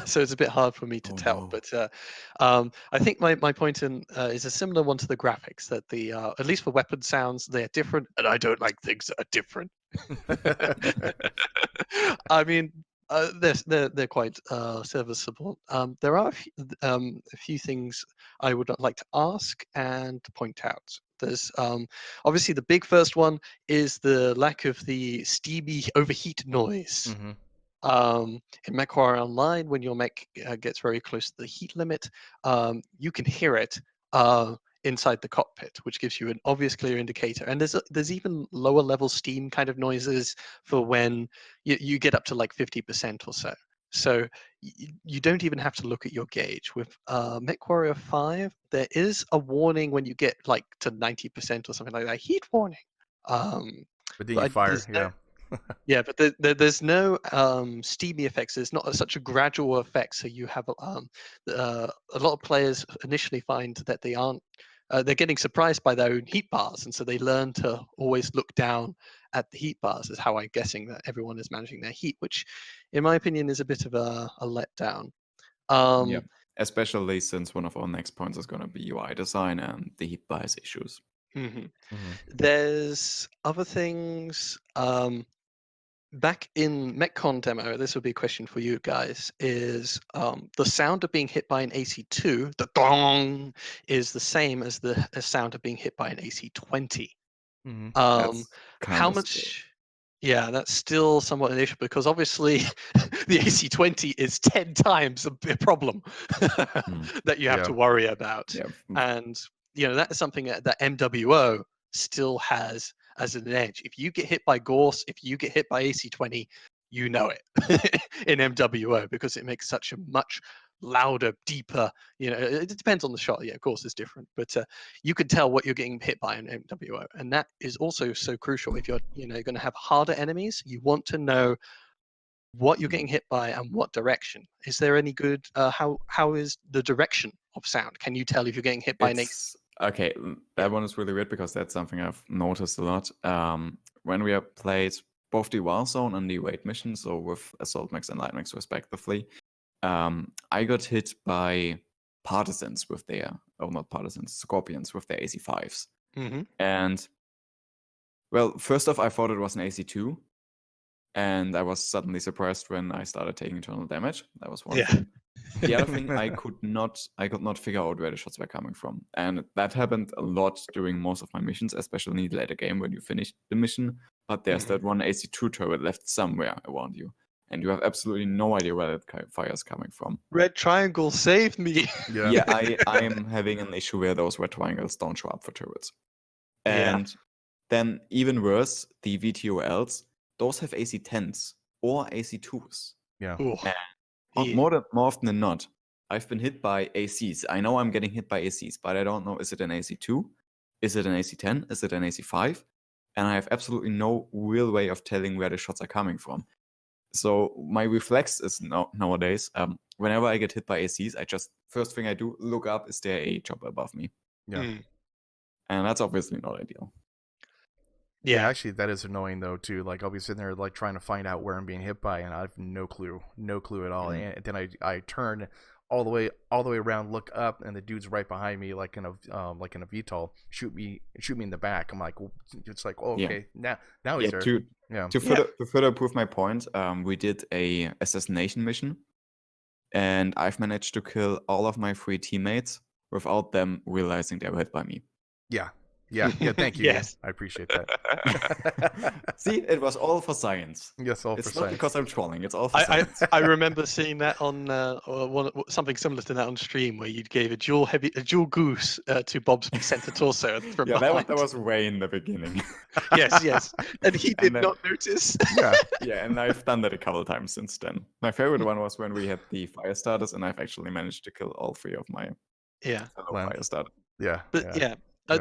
so it's a bit hard for me to tell. No. But I think my point is a similar one to the graphics, that the at least for weapon sounds they're different, and I don't like things that are different. I mean, they're quite serviceable. There are a few things I would like to ask and to point out. There's obviously the big first one is the lack of the steamy overheat noise. In Mechwarrior Online, when your mech gets very close to the heat limit, you can hear it inside the cockpit, which gives you an obvious clear indicator. And there's even lower level steam kind of noises for when you get up to like 50% or so. So you don't even have to look at your gauge. With Mechwarrior 5, there is a warning when you get like to 90% or something like that, heat warning. But then you fire, yeah. Yeah, but there's no steamy effects. There's not such a gradual effect. So you have a lot of players initially find that they aren't. They're getting surprised by their own heat bars, and so they learn to always look down at the heat bars. Is how I'm guessing that everyone is managing their heat, which, in my opinion, is a bit of a letdown. Yeah, especially since one of our next points is going to be UI design and the heat bias issues. There's other things. Back in MechCon demo, this would be a question for you guys, is the sound of being hit by an AC2, the gong, is the same as the sound of being hit by an AC20. How much... Yeah, that's still somewhat an issue, because obviously the AC20 is 10 times a problem that you have to worry about. And that is something that MWO still has as an edge. If you get hit by Gorse, if you get hit by AC20, you know it in MWO, because it makes such a much louder, deeper, it depends on the shot. Yeah, of course it's different, but you can tell what you're getting hit by in MWO, and that is also so crucial. If you're going to have harder enemies, you want to know what you're getting hit by and what direction. Is there any good how is the direction of sound? Can you tell if you're getting hit by an AC? Okay, that one is really weird, because that's something I've noticed a lot. When we have played both the Warzone and the Raid mission, so with Assault Mechs and Light Mechs respectively, I got hit by Partisans with their, not Partisans, Scorpions with their AC5s. And, well, first off, I thought it was an AC2, and I was suddenly surprised when I started taking internal damage. That was one thing. The other thing, I could not figure out where the shots were coming from, and that happened a lot during most of my missions, especially in the later game when you finish the mission. But there's that one AC2 turret left somewhere around you, and you have absolutely no idea where that fire is coming from. Red triangle saved me. Yeah, I'm having an issue where those red triangles don't show up for turrets. And then even worse, the VTOLs, those have AC10s or AC2s. Yeah. Ooh. More often than not, I've been hit by ACs. I know I'm getting hit by ACs, but I don't know, is it an AC2? Is it an AC10? Is it an AC5? And I have absolutely no real way of telling where the shots are coming from. So my reflex is nowadays, whenever I get hit by ACs, first thing I do, look up, is there a chopper above me? Yeah. And that's obviously not ideal. Yeah, actually, that is annoying though too. Like I'll be sitting there like trying to find out where I'm being hit by, and I have no clue at all. And then I turn all the way around, look up, and the dude's right behind me, like in a VTOL, shoot me in the back. I'm like, well, it's like, oh, okay, now he's there. To further prove my point, we did a assassination mission, and I've managed to kill all of my 3 teammates without them realizing they were hit by me. Yeah, thank you. Yes. I appreciate that. See, it was all for science. Yes, all for science. It's not because I'm trolling, it's all for science. I remember seeing that on something similar to that on stream, where you gave a dual goose to Bob's center torso from behind. That was way in the beginning. Yes, and he did not notice. Yeah, and I've done that a couple of times since then. My favorite one was when we had the fire starters, and I've actually managed to kill all 3 of my fellow fire starters.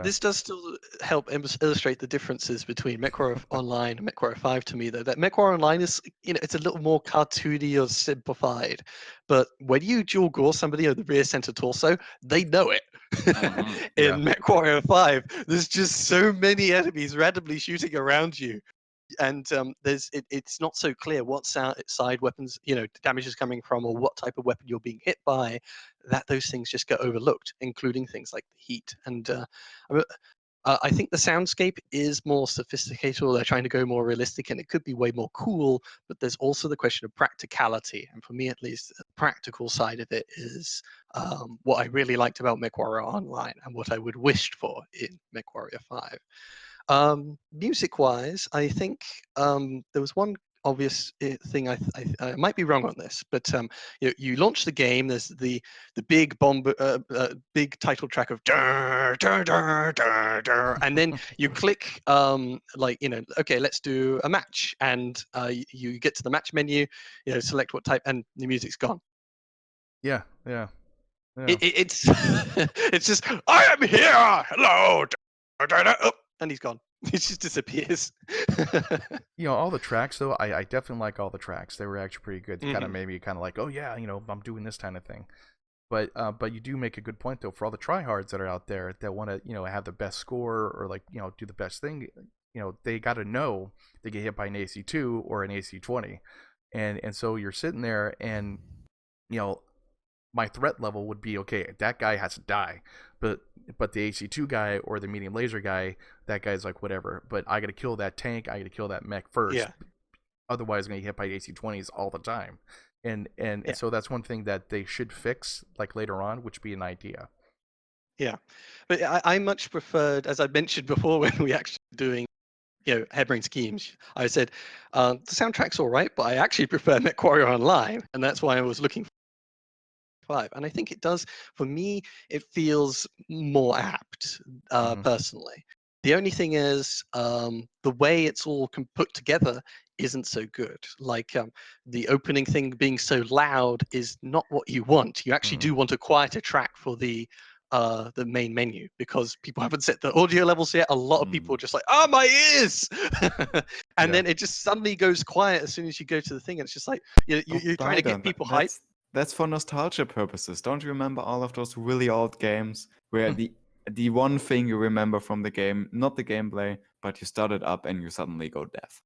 This does still help illustrate the differences between Mechwarrior Online and Mechwarrior 5 to me, though. That Mechwarrior Online is, it's a little more cartoony or simplified. But when you dual gore somebody on the rear center torso, they know it. In Mechwarrior 5, there's just so many enemies randomly shooting around you. And it's not so clear what side weapons damage is coming from, or what type of weapon you're being hit by, that those things just get overlooked, including things like the heat. And I think the soundscape is more sophisticated, or they're trying to go more realistic, and it could be way more cool, but there's also the question of practicality. And for me, at least, the practical side of it is what I really liked about Mechwarrior Online and what I would wished for in Mechwarrior 5. Music-wise, I think there was one obvious thing. I might be wrong on this, but you launch the game. There's the big big title track of dur, dur, dur, dur, dur, and then you click okay, let's do a match, and you get to the match menu, select what type, and the music's gone. Yeah. It's it's just, I am here. Hello. And he's gone. He just disappears. All the tracks though, I definitely like all the tracks. They were actually pretty good. They kind of made me kind of like, oh yeah, I'm doing this kind of thing. But you do make a good point though, for all the tryhards that are out there that want to have the best score, or do the best thing. They got to know they get hit by an AC2 or an AC20, and so you're sitting there and my threat level would be, okay, that guy has to die, but the AC2 guy or the medium laser guy, that guy's like whatever, but I gotta kill that tank, I gotta kill that mech first. Otherwise I'm gonna get hit by AC20s all the time. And so that's one thing that they should fix like later on, which would be an idea. But I much preferred, as I mentioned before, when we actually doing harebrained schemes, I said the soundtrack's all right, but I actually prefer Mechwarrior Online, and that's why I was looking for 5. And I think it does, for me, it feels more apt, personally. The only thing is the way it's all put together isn't so good. Like the opening thing being so loud is not what you want. You actually do want a quieter track for the main menu, because people haven't set the audio levels yet. A lot of people are just like, oh, my ears. And then it just suddenly goes quiet as soon as you go to the thing, and it's just like you're trying to get people hyped. That's for nostalgia purposes. Don't you remember all of those really old games where the one thing you remember from the game, not the gameplay, but you start it up and you suddenly go deaf?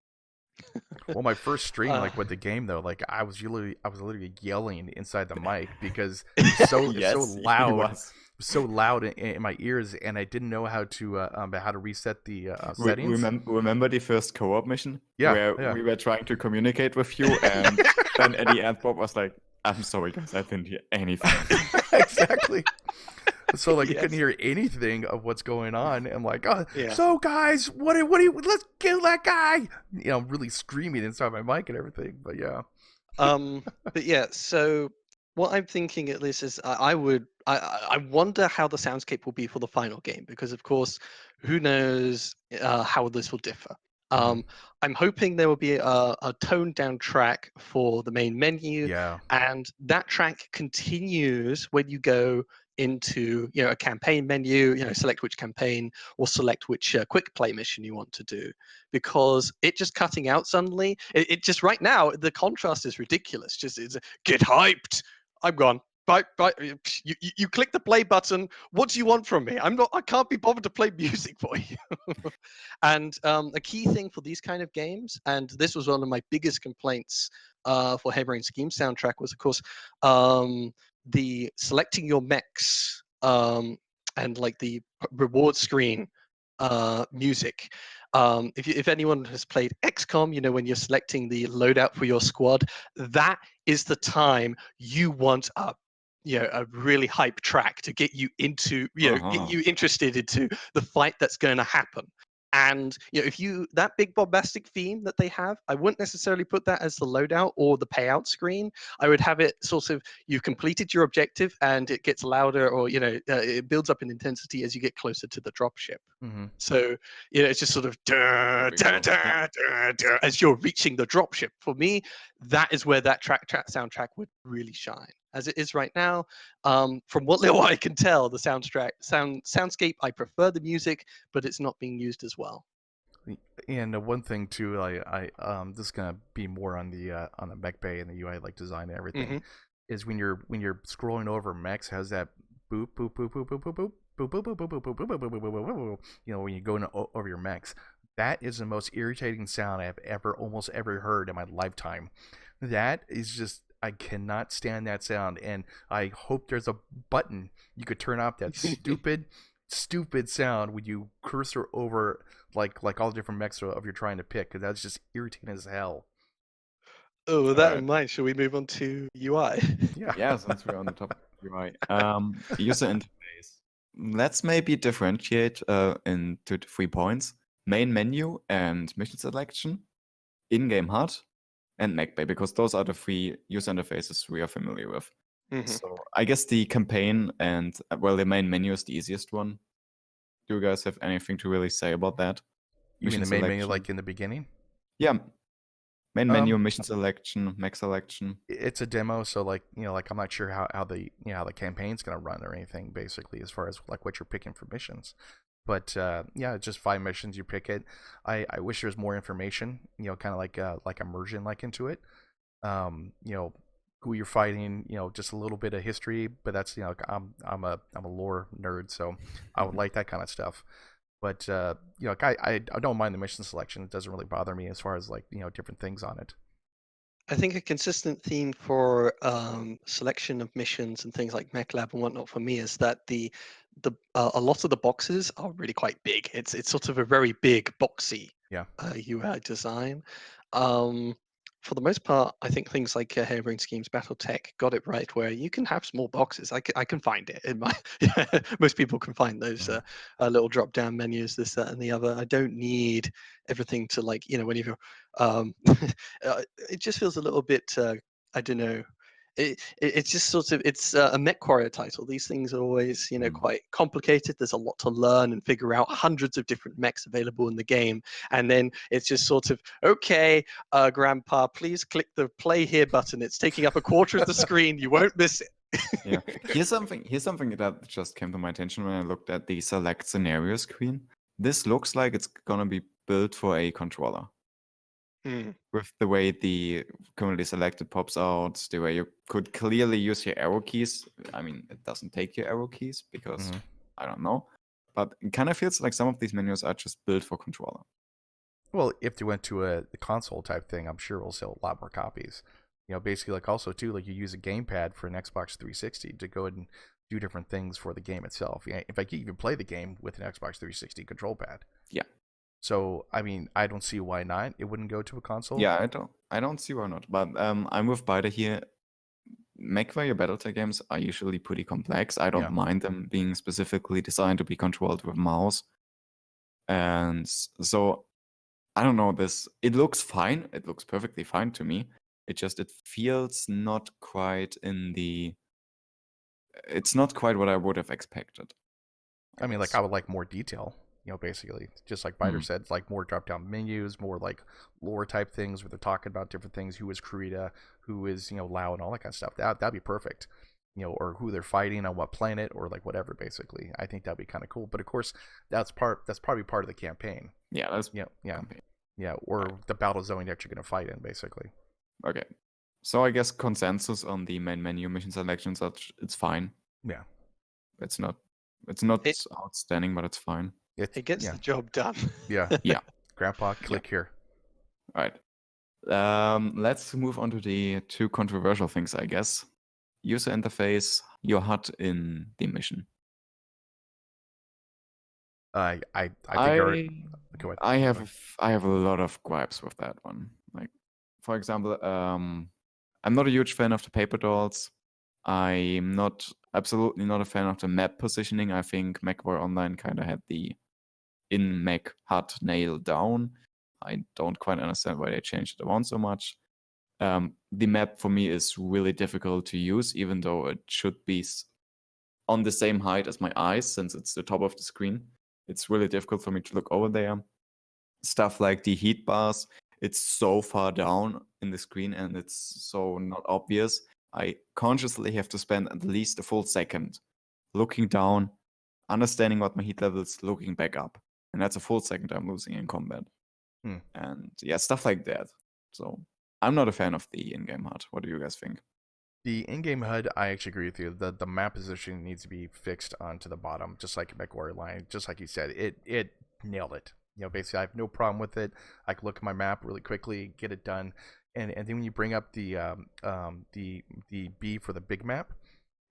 Well, my first stream, like with the game though, like I was literally yelling inside the mic because it's so loud. So loud in my ears, and I didn't know how to reset the settings. Remember the first co-op mission? Where we were trying to communicate with you, and then at the end Bob was like, I'm sorry, guys. I didn't hear anything. Exactly. So like you Yes. couldn't hear anything of what's going on, and like, oh, Yeah. so guys, what do you? Let's kill that guy. Really screaming inside my mic and everything. But yeah, But yeah, so what I'm thinking at least is I wonder how the soundscape will be for the final game, because of course, who knows how this will differ. Mhm. I'm hoping there will be a toned down track for the main menu, yeah, and that track continues when you go into a campaign menu, select which campaign or select which quick play mission you want to do, because it just cutting out suddenly, it just right now the contrast is ridiculous. Just it's get hyped. I'm gone. Bye. You click the play button. What do you want from me? I can't be bothered to play music for you. And a key thing for these kind of games, and this was one of my biggest complaints for Harebrained Schemes soundtrack, was of course the selecting your mechs and like the reward screen music. If anyone has played XCOM, when you're selecting the loadout for your squad, that is the time you want a really hype track to get you into, get you interested into the fight that's going to happen. And if that big bombastic theme that they have, I wouldn't necessarily put that as the loadout or the payout screen. I would have it sort of, you've completed your objective and it gets louder, or it builds up in intensity as you get closer to the dropship. hmm So it's just sort of as you're reaching the dropship. For me, that is where that soundtrack would really shine. As it is right now, from what little I can tell, the soundscape, I prefer the music, but it's not being used as well. And one thing too, this is gonna be more on the mech bay and the UI like design and everything, is when you're scrolling over mechs, has that boop boop boop boop boop boop boop boop boop boop boop boop boop boop boop boop boop boop, when you go over your mechs. That is the most irritating sound I've almost ever heard in my lifetime. That is just, I cannot stand that sound, and I hope there's a button you could turn off that stupid sound when you cursor over like all the different mechs of you're trying to pick, because that's just irritating as hell. Oh, with All that right. in mind, shall we move on to UI? Yeah. Yeah, since we're on the topic of UI, user interface. Let's maybe differentiate into 3 points: main menu and mission selection, in-game HUD, and mech bay, because those are the 3 user interfaces we are familiar with. So I guess the campaign and the main menu is the easiest one. Do you guys have anything to really say about that? You mean Mission the main menu selection? like in the beginning? Yeah, main menu, Um, mission selection, mech selection. it's a demo, so I'm not sure how the how the campaign's gonna run or anything, basically, as far as like what you're picking for missions. But yeah, it's just 5 missions. You pick it. I wish there was more information. Kind of like immersion like into it. Um, you know, who you're fighting. Just a little bit of history. But that's I'm a lore nerd, so I would like that kind of stuff. But I don't mind the mission selection. It doesn't really bother me as far as like different things on it. I think a consistent theme for selection of missions and things like Mech Lab and whatnot for me is that a lot of the boxes are really quite big. It's sort of a very big boxy Yeah. UI design. Um, for the most part, I think things like Harebrained Schemes BattleTech got it right, where you can have small boxes. I can find it in my. Most people can find those little drop-down menus, this, that, and the other. I don't need everything to when you're. It just feels a little bit. I don't know. It's just sort of a Mechwarrior title. These things are always quite complicated. There's a lot to learn and figure out. Hundreds of different mechs available in the game, and then it's just sort of okay, Grandpa, please click the play here button. It's taking up a quarter of the screen. You won't miss it. Yeah. Here's something that just came to my attention when I looked at the select scenario screen. This looks like it's gonna be built for a controller. With the way the currently selected pops out, the way you could clearly use your arrow keys. I mean, it doesn't take your arrow keys because I don't know, but it kind of feels like some of these menus are just built for controller. Well, if they went to the console type thing, I'm sure we'll sell a lot more copies. Basically, like also too, like you use a gamepad for an Xbox 360 to go ahead and do different things for the game itself. Yeah, in fact, you even play the game with an Xbox 360 control pad. Yeah. So, I mean, I don't see why not. It wouldn't go to a console. Yeah, I don't see why not. But I'm with Bida here. Mechwarrior Battletech games are usually pretty complex. I don't mind them being specifically designed to be controlled with mouse. And so, I don't know, it looks fine. It looks perfectly fine to me. It feels not quite it's not quite what I would have expected. I mean, like, I would like more detail, basically. Just like Biter said, like more drop-down menus, more like lore type things where they're talking about different things. Who is Kurita, who is, Lao, and all that kind of stuff. That'd be perfect. Or who they're fighting on what planet, or like whatever, basically. I think that'd be kind of cool. But of course, that's probably part of the campaign. Yeah, that's campaign. Yeah, or the battle zone that you're going to fight in, basically. Okay. So I guess consensus on the main menu mission selections, it's fine. Yeah. It's not outstanding, but it's fine. It gets the job done. Yeah. Yeah. Grandpa, click here. All right. Let's move on to the two controversial things, I guess. User interface, your HUD in the mission. I have a lot of gripes with that one. Like, for example, I'm not a huge fan of the paper dolls. I'm absolutely not a fan of the map positioning. I think Mechwarrior Online kind of had the in-mech HUD nailed down. I don't quite understand why they changed it around so much. The map for me is really difficult to use, even though it should be on the same height as my eyes, since it's the top of the screen. It's really difficult for me to look over there. Stuff like the heat bars, it's so far down in the screen and it's so not obvious. I consciously have to spend at least a full second looking down, understanding what my heat level is, looking back up. And that's a full second I'm losing in combat. And yeah, stuff like that. So I'm not a fan of the in-game HUD. What do you guys think? The in-game HUD, I actually agree with you. The map position needs to be fixed onto the bottom, just like Mechwarrior Line. Just like you said, it nailed it. Basically, I have no problem with it. I can look at my map really quickly, get it done, and then when you bring up the B for the big map,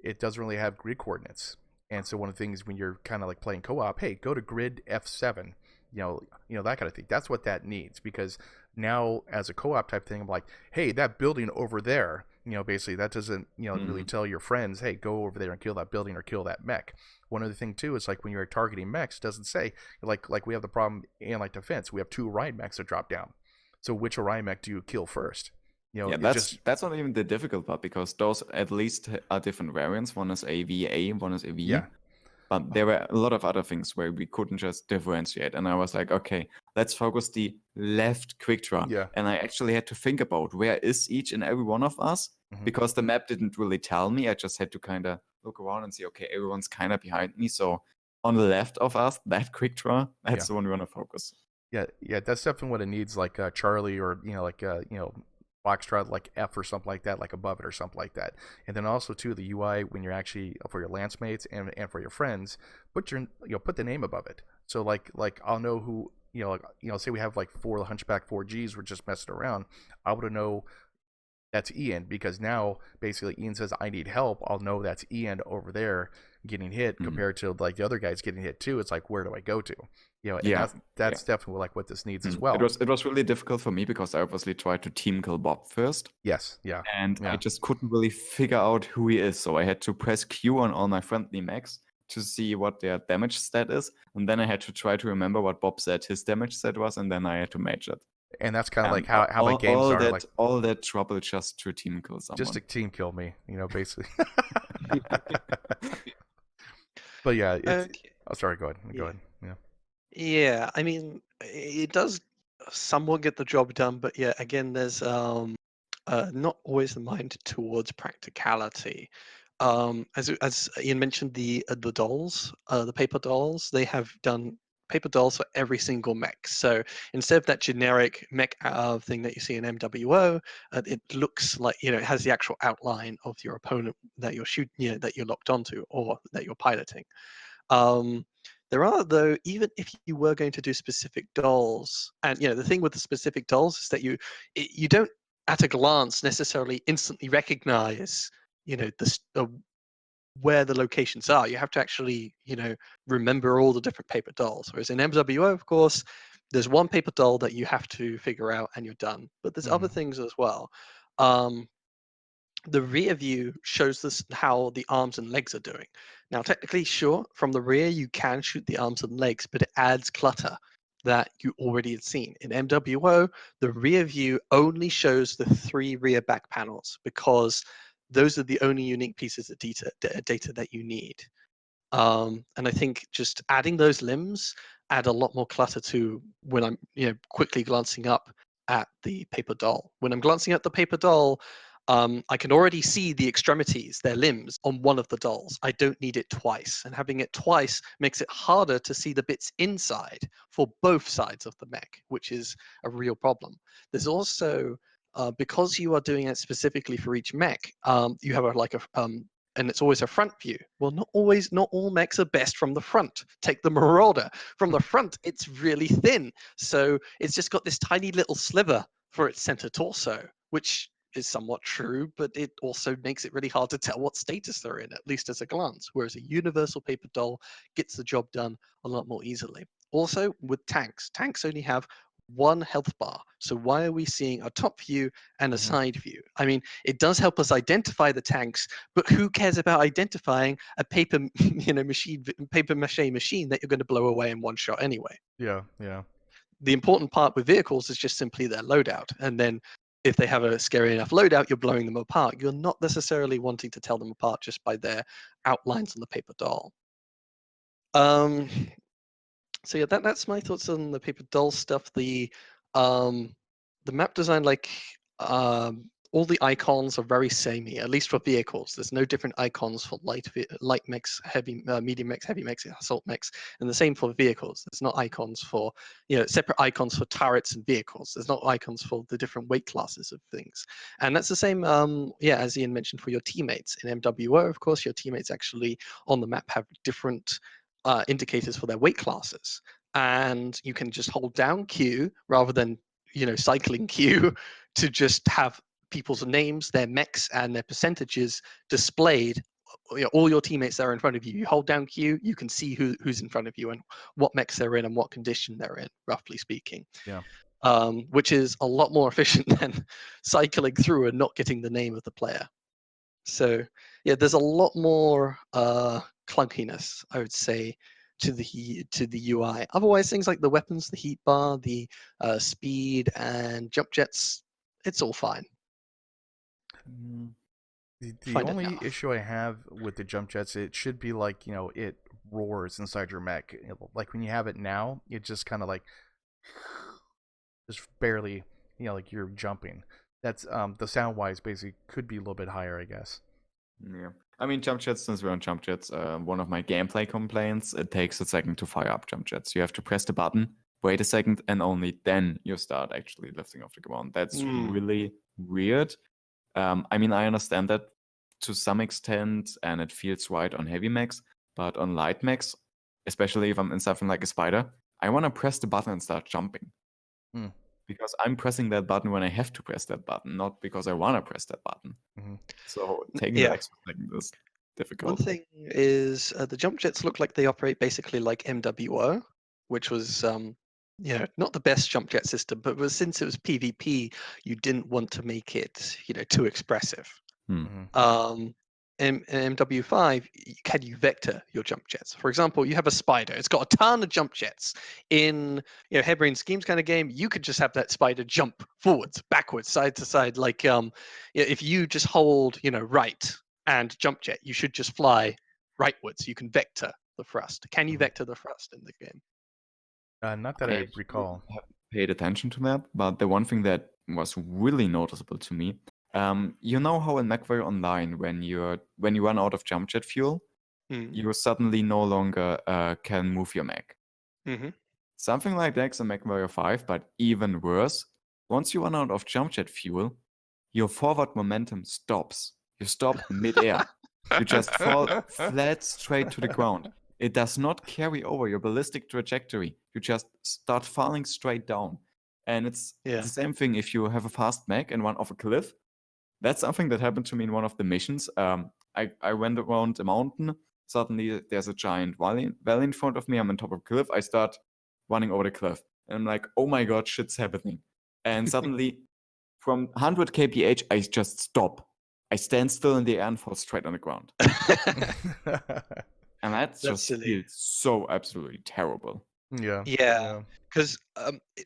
it doesn't really have grid coordinates. And so one of the things when you're kind of like playing co-op, hey, go to grid F7, that kind of thing. That's what that needs, because now as a co-op type thing, I'm like, hey, that building over there. Basically that doesn't, really tell your friends, hey, go over there and kill that building or kill that mech. One other thing too is like when you're targeting mechs, it doesn't say like we have the problem in like defense. We have 2 Orion mechs that drop down. So which Orion mech do you kill first? That's not even the difficult part, because those at least are different variants. One is a VA, one is a V. Yeah. But there were a lot of other things where we couldn't just differentiate. And I was like, okay, let's focus the left quick draw. Yeah. And I actually had to think about where is each and every one of us, because the map didn't really tell me. I just had to kind of look around and see, okay, everyone's kind of behind me. So on the left of us, that quick draw, that's the one we want to focus. Yeah, that's definitely what it needs, like Charlie or, Foxtrot, like F or something like that, like above it or something like that. And then also too, the UI when you're actually for your lance mates and for your friends, put the name above it. So like I'll know who, say we have like 4 Hunchback 4Gs, we're just messing around. I would know that's Ian, because now basically Ian says I need help. I'll know that's Ian over there getting hit compared to like the other guys getting hit too. It's like, where do I go to? That's definitely like what this needs as well. It was really difficult for me because I obviously tried to team kill Bob first. Yes, yeah. And I just couldn't really figure out who he is. So I had to press Q on all my friendly mechs to see what their damage stat is. And then I had to try to remember what Bob said his damage stat was, and then I had to match it. And that's kind of like how my games are. Like all that trouble just to team kill someone. Just to team kill me, basically. But yeah, sorry, go ahead. Go ahead. Yeah. Yeah, I mean, it does somewhat get the job done, but yeah, again, there's not always the mind towards practicality. As Ian mentioned, the dolls, the paper dolls, they have done paper dolls for every single mech. So instead of that generic mech thing that you see in MWO, it looks like, it has the actual outline of your opponent that you're shooting, that you're locked onto or that you're piloting. There are, though, even if you were going to do specific dolls, and the thing with the specific dolls is that you don't at a glance necessarily instantly recognize where the locations are. You have to actually remember all the different paper dolls. Whereas in MWO, of course, there's one paper doll that you have to figure out and you're done. But there's other things as well. the rear view shows us how the arms and legs are doing. Now, technically, sure, from the rear you can shoot the arms and legs, but it adds clutter that you already had seen. In MWO, the rear view only shows the 3 rear back panels because those are the only unique pieces of data that you need. And I think just adding those limbs add a lot more clutter to when I'm quickly glancing up at the paper doll. When I'm glancing at the paper doll, I can already see the extremities, their limbs, on one of the dolls. I don't need it twice. And having it twice makes it harder to see the bits inside for both sides of the mech, which is a real problem. There's also, because you are doing it specifically for each mech, you have and it's always a front view. Well, not all mechs are best from the front. Take the Marauder. From the front, it's really thin. So it's just got this tiny little sliver for its center torso, which is somewhat true, but it also makes it really hard to tell what status they're in, at least as a glance. Whereas a universal paper doll gets the job done a lot more easily. Also, with tanks only have one health bar. So why are we seeing a top view and a side view? I mean, it does help us identify the tanks, but who cares about identifying a paper mache machine that you're going to blow away in one shot anyway? Yeah. The important part with vehicles is just simply their loadout. And then if they have a scary enough loadout, you're blowing them apart. You're not necessarily wanting to tell them apart just by their outlines on the paper doll. So yeah, that's my thoughts on the paper doll stuff. The map design, all the icons are very samey, at least for vehicles. There's no different icons for light mechs, medium mechs, heavy mechs, assault mechs, and the same for vehicles. There's not icons for separate icons for turrets and vehicles. There's not icons for the different weight classes of things, and that's the same. As Ian mentioned, for your teammates in MWO, of course, your teammates actually on the map have different indicators for their weight classes, and you can just hold down Q rather than cycling Q to just have people's names, their mechs, and their percentages displayed. All your teammates that are in front of you. You hold down Q, you can see who's in front of you and what mechs they're in and what condition they're in, roughly speaking. Yeah. Which is a lot more efficient than cycling through and not getting the name of the player. So yeah, there's a lot more clunkiness, I would say, to the UI. Otherwise, things like the weapons, the heat bar, the speed, and jump jets, it's all fine. The only issue I have with the jump jets, it should be like, it roars inside your mech. Like when you have it now, it just kind of like just barely, like you're jumping. That's the sound wise basically could be a little bit higher, I guess. Yeah. I mean, jump jets, since we're on jump jets, one of my gameplay complaints, it takes a second to fire up jump jets. You have to press the button, wait a second, and only then you start actually lifting off the ground. That's really weird. I mean, I understand that to some extent, and it feels right on heavy mechs, but on light mechs, especially if I'm in something like a spider, I want to press the button and start jumping. Because I'm pressing that button when I have to press that button, not because I want to press that button. So taking the extra second is difficult. One thing is the jump jets look like they operate basically like MWO, which was not the best jump jet system, but since it was PvP, you didn't want to make it too expressive. In MW5, can you vector your jump jets? For example, you have a spider. It's got a ton of jump jets. In Harebrained Schemes kind of game, you could just have that spider jump forwards, backwards, side to side. Like if you just hold right and jump jet, you should just fly rightwards. You can vector the thrust. Can you vector the thrust in the game? Not that I recall. I haven't paid attention to that, but the one thing that was really noticeable to me, you know how in Mechwarrior Online, when you run out of jump jet fuel, you suddenly no longer can move your mech. Something like that in Mechwarrior 5, but even worse. Once you run out of jump jet fuel, your forward momentum stops. You stop mid-air. You just fall flat straight to the ground. It does not carry over your ballistic trajectory. You just start falling straight down. And it's the same thing if you have a fast mech and run off a cliff. That's something that happened to me in one of the missions. I went around a mountain. Suddenly, there's a giant valley in front of me. I'm on top of a cliff. I start running over the cliff. And I'm like, oh my god, shit's happening. And suddenly, from 100 kph, I just stop. I stand still in the air and fall straight on the ground. And that just silly. feels so absolutely terrible. Yeah. Yeah, because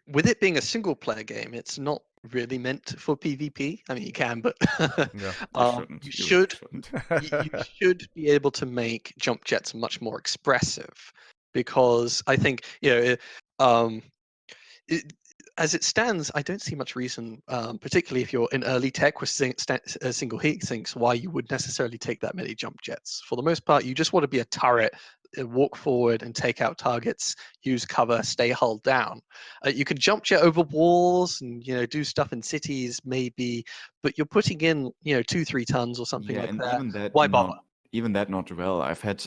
with it being a single player game, it's not really meant for PvP. I mean, you can, but Yeah. You shouldn't. you You really should shouldn't. you should be able to make jump jets much more expressive, because I think it, as it stands, I don't see much reason, particularly if you're in early tech with single heat sinks, why you would necessarily take that many jump jets. For the most part, you just want to be a turret, walk forward and take out targets, use cover, stay hull down. You can jump jet over walls and do stuff in cities maybe, but you're putting in 2-3 tons or something Yeah, like and that. even that Why bother? not well. I've had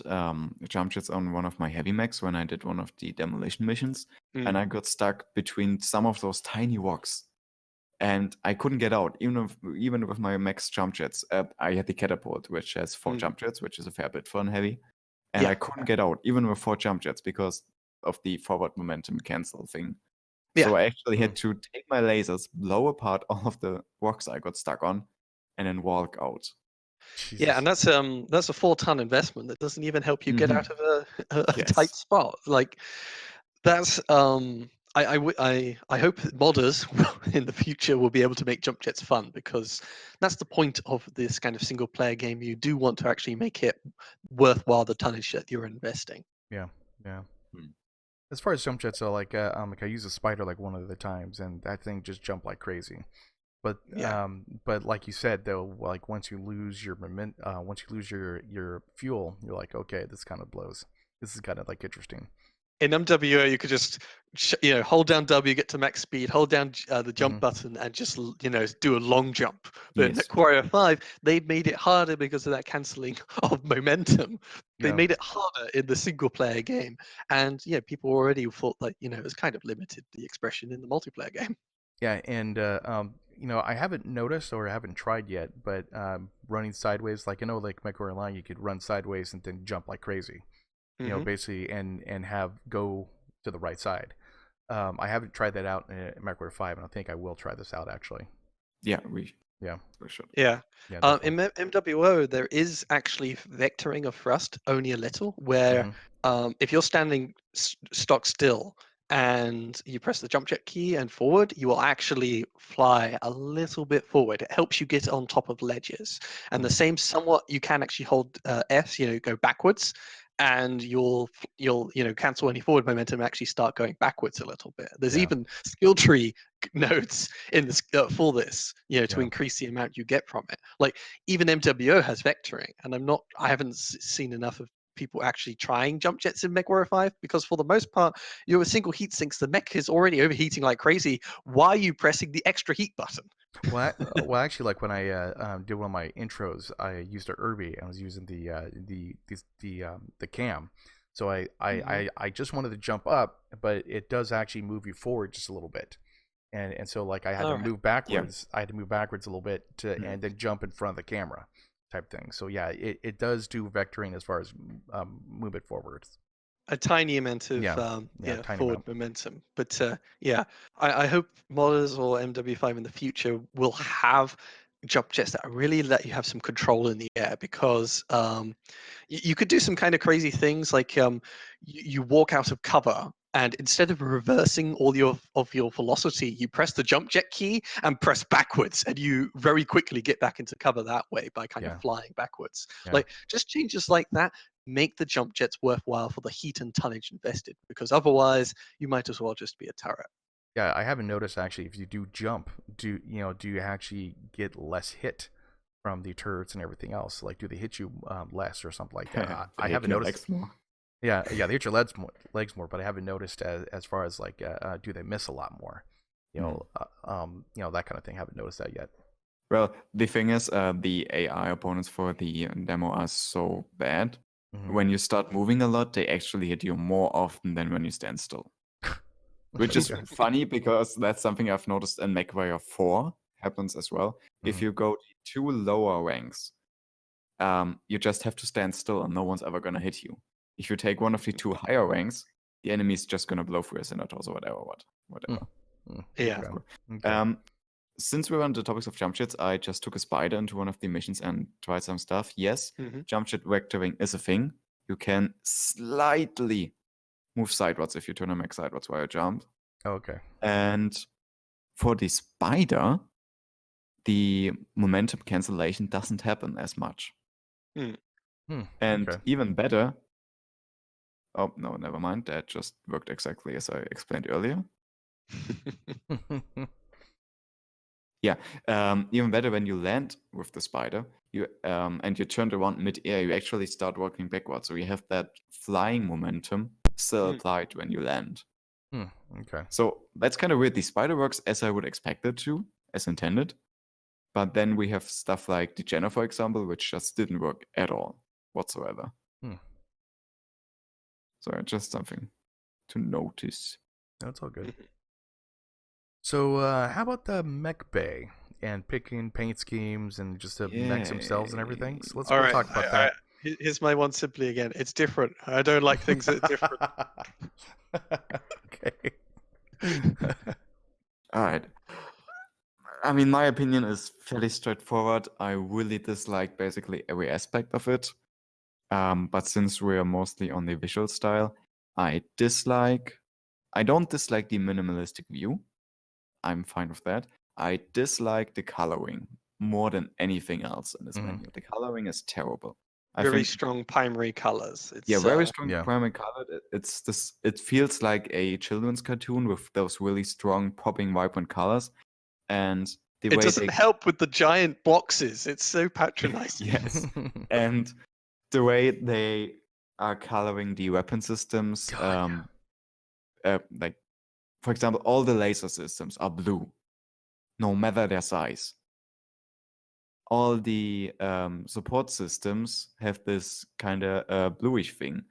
jump jets on one of my heavy mechs when I did one of the demolition missions, and I got stuck between some of those tiny walks, and I couldn't get out. Even with my max jump jets, I had the catapult, which has 4 jump jets, which is a fair bit for a heavy, and Yeah. I couldn't get out even with 4 jump jets because of the forward momentum cancel thing. Yeah. So I actually had to take my lasers, blow apart all of the rocks I got stuck on, and then walk out. Jesus. Yeah, and that's a 4-ton investment that doesn't even help you get out of a tight Yes. spot. Like that's I hope that modders in the future will be able to make jump jets fun, because that's the point of this kind of single player game. You do want to actually make it worthwhile the tonnage that you're investing. Yeah. Yeah. Hmm. As far as jump jets, though, like I use a spider like one of the times, and that thing just jumped like crazy. But Yeah. but like you said though, like once you lose your once you lose your fuel, you're like, okay, this kind of blows. This is kind of like interesting. In MWO, you could just hold down W, get to max speed, hold down the jump Mhm. button, and just do a long jump. But in Yes. Mechwarrior 5, they made it harder because of that cancelling of momentum. They Yeah. made it harder in the single player game, and people already thought that it was kind of limited the expression in the multiplayer game. Yeah, and I haven't noticed or I haven't tried yet, but running sideways, like I know, like Mechwarrior Online, you could run sideways and then jump like crazy. Hmm. Basically, and have go to the right side. I haven't tried that out in Mechwarrior 5, and I think I will try this out actually. Yeah, we Yeah, should. Yeah. yeah, In definitely. MWO, there is actually vectoring of thrust, only a little, where if you're standing stock still and you press the jump jet key and forward, you will actually fly a little bit forward. It helps you get on top of ledges. And the same somewhat, you can actually hold S, go backwards, and you'll cancel any forward momentum and actually start going backwards a little bit. There's Yeah. even skill tree nodes in this for this, to Yeah. increase the amount you get from it. Like even MWO has vectoring, and I haven't seen enough of people actually trying jump jets in Mechwarrior 5, because for the most part, you're a single heat sinks. The mech is already overheating like crazy. Why are you pressing the extra heat button? Well, actually, like when I did one of my intros, I used a Irby. I was using the cam, so I just wanted to jump up, but it does actually move you forward just a little bit, and so like I had to All right. move backwards. I had to move backwards a little bit Mhm. and then jump in front of the camera, type thing. So yeah, it does do vectoring as far as move it forwards. A tiny amount of Yeah, tiny forward amount. momentum, but I hope modders or MW5 in the future will have jump jets that really let you have some control in the air, because you could do some kind of crazy things, like you walk out of cover, and instead of reversing all of your velocity, you press the jump jet key and press backwards, and you very quickly get back into cover that way by kind of Yeah, flying backwards. yeah. Like just changes like that make the jump jets worthwhile for the heat and tonnage invested, because otherwise you might as well just be a turret. Yeah, I haven't noticed actually if you do jump, do you actually get less hit from the turrets and everything else? Like, do they hit you less or something like that? I They hit haven't your noticed. legs more. Yeah, they hit your legs more, but I haven't noticed as far as like, do they miss a lot more? That kind of thing. Haven't noticed that yet. Well, the thing is, the AI opponents for the demo are so bad. Mhm. When you start moving a lot, they actually hit you more often than when you stand still. Which is Okay. funny, because that's something I've noticed in MechWarrior 4 happens as well. If Mhm. you go to 2 lower ranks, you just have to stand still and no one's ever gonna hit you. If you take one of the 2 higher ranks, the enemy's just gonna blow through your senators or whatever. Mm. Yeah. Okay. Okay. since we're on the topics of jump jets, I just took a spider into one of the missions and tried some stuff. Yes, jump jet vectoring is a thing. You can slightly move sideways if you turn a mech sideways while you jump. Okay. And for the spider, the momentum cancellation doesn't happen as much. And okay. even better, oh no, never mind. That just worked exactly as I explained earlier. Yeah, even better when you land with the spider, you and you turn around mid-air, you actually start working backwards. So you have that flying momentum still applied when you land. Okay. So that's kind of weird. The spider works as I would expect it to, as intended. But then we have stuff like the Jenna, for example, which just didn't work at all whatsoever. So just something to notice. That's all good. So how about the mech bay and picking paint schemes and just the mechs themselves and everything? So let's All talk about that. Here's my one simply again. It's different. I don't like things that are different. Okay. All right. I mean, my opinion is fairly straightforward. I really dislike basically every aspect of it. But since we are mostly on the visual style, I don't dislike the minimalistic view. I'm fine with that. I dislike the coloring more than anything else in this menu. The coloring is terrible. Very strong primary colors. It's, very strong primary color. It feels like a children's cartoon with those really strong, popping, vibrant colors. And the it way doesn't help with the giant boxes. It's so patronizing. Yes. And the way they are coloring the weapon systems, like, for example, all the laser systems are blue, no matter their size. All the support systems have this kind of bluish thing.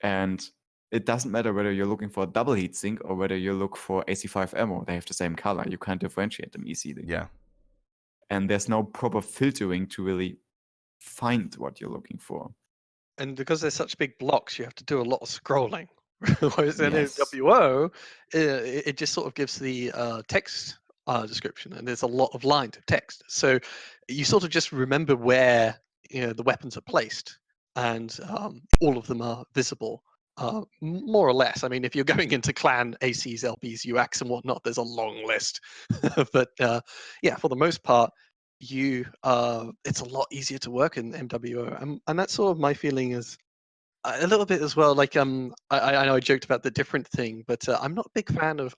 And it doesn't matter whether you're looking for a double heatsink or whether you look for AC5 ammo. They have the same color. You can't differentiate them easily. Yeah. And there's no proper filtering to really find what you're looking for. And because they're such big blocks, you have to do a lot of scrolling. Whereas in Yes. MWO, it just sort of gives the text description, and there's a lot of lines of text. So you sort of just remember where the weapons are placed, and all of them are visible, more or less. I mean, if you're going into clan ACs, LBs, UACs, and whatnot, there's a long list. But yeah, for the most part, it's a lot easier to work in MWO, and that's sort of my feeling is a little bit as well. Like I know I joked about the different thing, but I'm not a big fan of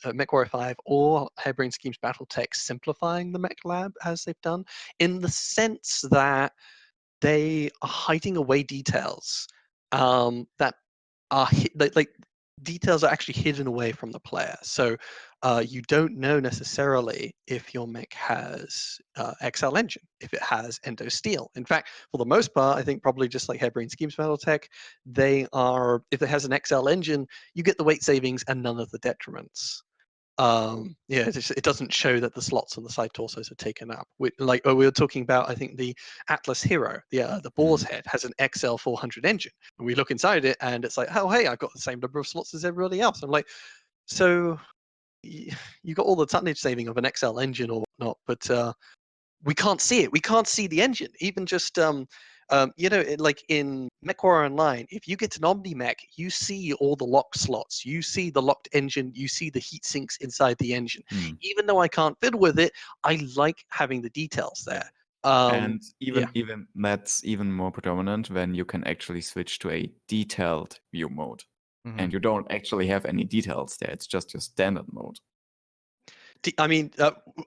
Mechwarrior 5 or Harebrained Schemes BattleTech simplifying the Mech Lab as they've done, in the sense that they are hiding away details that are like details are actually hidden away from the player. So you don't know necessarily if your mech has XL engine, if it has endo steel. In fact, for the most part, I think probably just like Harebrained Schemes BattleTech, if it has an XL engine, you get the weight savings and none of the detriments. It doesn't show that the slots on the side torsos are taken up. We were talking about, I think the Atlas Hero, the Boar's Head has an XL 400 engine, and we look inside it, and it's like, oh hey, I've got the same number of slots as everybody else. I'm like, so you got all the tonnage saving of an XL engine or whatnot, but we can't see it. We can't see the engine. Even just like in Mechwarrior Online, if you get an Omni Mech, you see all the locked slots. You see the locked engine. You see the heat sinks inside the engine. Even though I can't fiddle with it, I like having the details there. And even that's even more predominant when you can actually switch to a detailed view mode. And you don't actually have any details there. It's just your standard mode. I mean,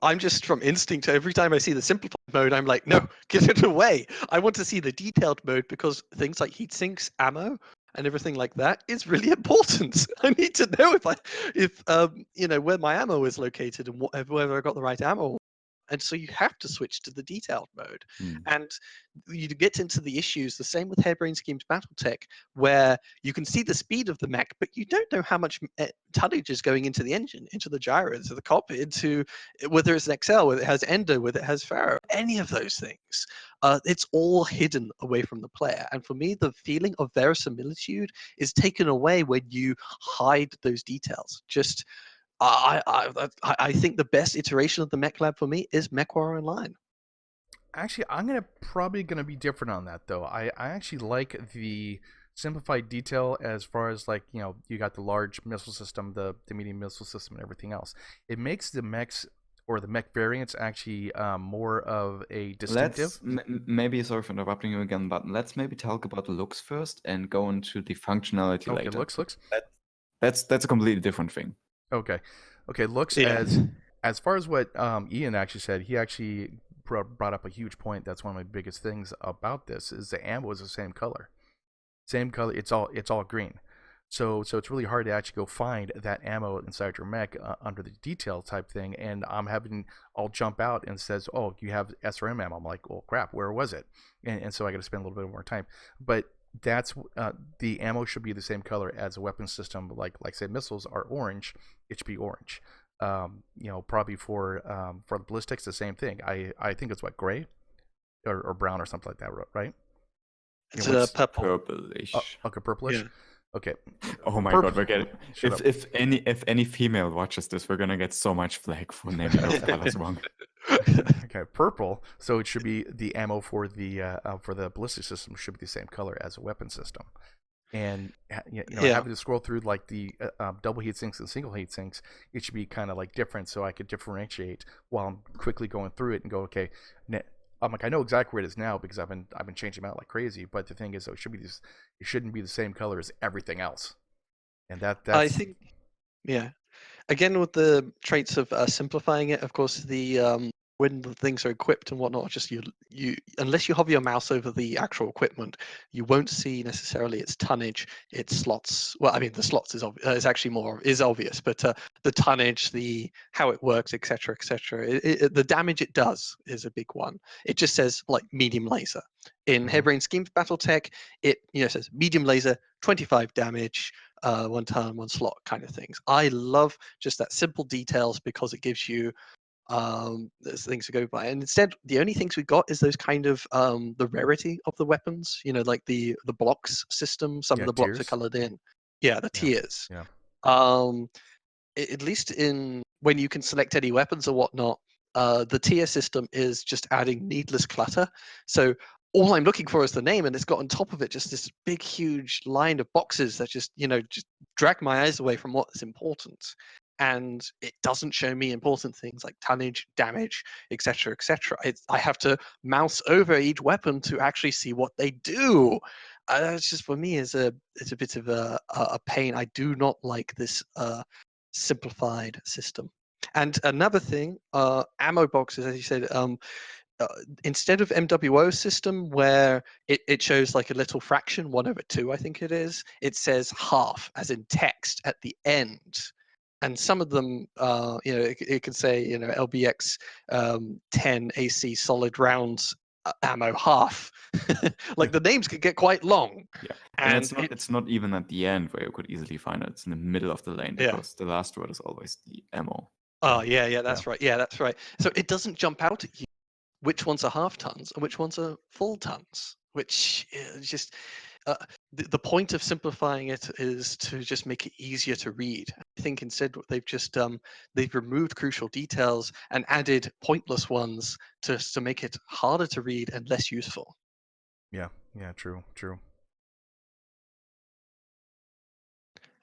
I'm just from instinct. Every time I see the simplified mode, I'm like, no, get it away. I want to see the detailed mode because things like heat sinks, ammo, and everything like that is really important. I need to know if where my ammo is located and whether I got the right ammo. And so you have to switch to the detailed mode. And you get into the issues, the same with Harebrained Schemes BattleTech, where you can see the speed of the mech, but you don't know how much tonnage is going into the engine, into the gyro, into the cockpit, into whether it's an XL, whether it has endo, whether it has Pharaoh, any of those things. It's all hidden away from the player. And for me, the feeling of verisimilitude is taken away when you hide those details. Just I think the best iteration of the Mech Lab for me is Mechwarrior Online. Actually, I'm probably gonna be different on that though. I actually like the simplified detail as far as like you got the large missile system, the medium missile system, and everything else. It makes the mechs or the mech variants actually more of a distinctive. Maybe, sorry for interrupting you again, but let's maybe talk about the looks first and go into the functionality Okay, later. looks. That's a completely different thing. Okay, looks Yeah. as far as what Ian actually said. He actually brought up a huge point. That's one of my biggest things about this is the ammo is the same color. It's all green. So it's really hard to actually go find that ammo inside your mech under the detail type thing. And I'll jump out and says, oh, you have SRM ammo. I'm like, well, crap, where was it? And so I got to spend a little bit more time. But that's the ammo should be the same color as a weapon system. Like say missiles are orange, it should be orange. Probably for the ballistics, the same thing. I think it's gray or brown or something like that, right? It's purple. Purplish. Okay, purplish. Yeah. Okay. Oh my Purple. god, we're getting if any female watches this, we're gonna get so much flack for naming those colors wrong. Okay, purple. So it should be the ammo for the ballistic system should be the same color as a weapon system. And having to scroll through like the double heat sinks and single heat sinks, it should be kind of like different, so I could differentiate while I'm quickly going through it and go, okay. I'm like, I know exactly where it is now because I've been changing them out like crazy. But the thing is, though, it shouldn't be the same color as everything else. And that's I think, yeah. Again, with the traits of simplifying it, of course, when the things are equipped and whatnot, just you unless you hover your mouse over the actual equipment, you won't see necessarily its tonnage, its slots. Well, I mean, the slots is actually is obvious, but the tonnage, how it works, etc., etc. The damage it does is a big one. It just says like medium laser. In Harebrained Schemes BattleTech, it says medium laser, 25 damage. 1 turn, 1 slot kind of things. I love just that simple details because it gives you there's things to go by. And instead, the only things we got is those kind of the rarity of the weapons. Like the blocks system. Some of the blocks tiers. are colored in. Yeah, the tiers. Yeah. At least when you can select any weapons or whatnot, the tier system is just adding needless clutter. So all I'm looking for is the name, and it's got on top of it just this big, huge line of boxes that just drag my eyes away from what's important. And it doesn't show me important things like tonnage, damage, etc., etc. I have to mouse over each weapon to actually see what they do. It's just for me it's a bit of a pain. I do not like this simplified system. And another thing, ammo boxes, as you said, instead of MWO system where it shows like a little fraction, 1/2, I think it is, it says half as in text at the end. And some of them, it can say, LBX 10 AC solid rounds ammo half. Like the names could get quite long. Yeah, and it's not even at the end where you could easily find it. It's in the middle of the lane because the last word is always the ammo. Oh yeah, that's right. Yeah, that's right. So it doesn't jump out at you which ones are half tons and which ones are full tons, which is just the point of simplifying it is to just make it easier to read. I think instead what they've just they've removed crucial details and added pointless ones to make it harder to read and less useful. Yeah, true.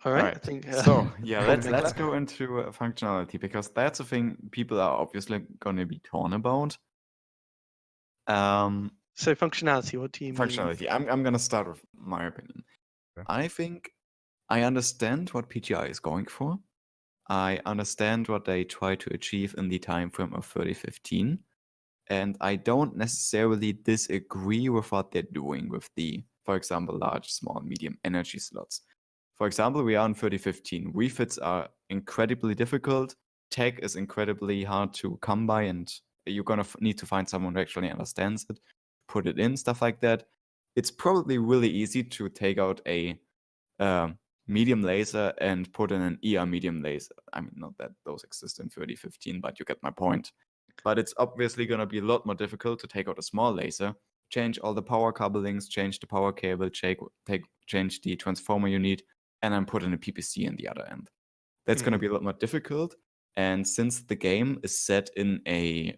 All right. I think, so yeah, let's go into functionality because that's a thing people are obviously going to be torn about. So functionality, what do you mean? Functionality. I'm gonna start with my opinion. Okay. I think I understand what PGI is going for. I understand what they try to achieve in the time frame of 3015. And I don't necessarily disagree with what they're doing with the, for example, large, small, medium energy slots. For example, we are in 3015. Refits are incredibly difficult. Tech is incredibly hard to come by, and you're going to need to find someone who actually understands it, put it in, stuff like that. It's probably really easy to take out a medium laser and put in an ER medium laser. I mean, not that those exist in 3015, but you get my point. But it's obviously going to be a lot more difficult to take out a small laser, change all the power couplings, change the power cable, change the transformer you need, and then put in a PPC in the other end. That's going to be a lot more difficult. And since the game is set in a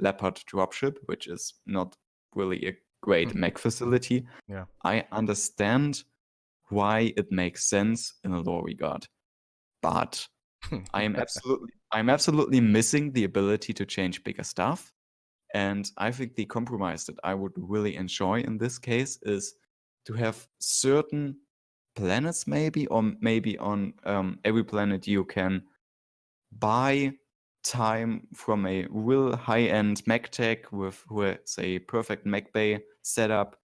Leopard dropship, which is not really a great mech facility, Yeah. I understand why it makes sense in a lore regard. But I'm absolutely missing the ability to change bigger stuff. And I think the compromise that I would really enjoy in this case is to have certain planets, maybe, or maybe on every planet you can buy time from a real high-end mech tech with say perfect mech bay setup,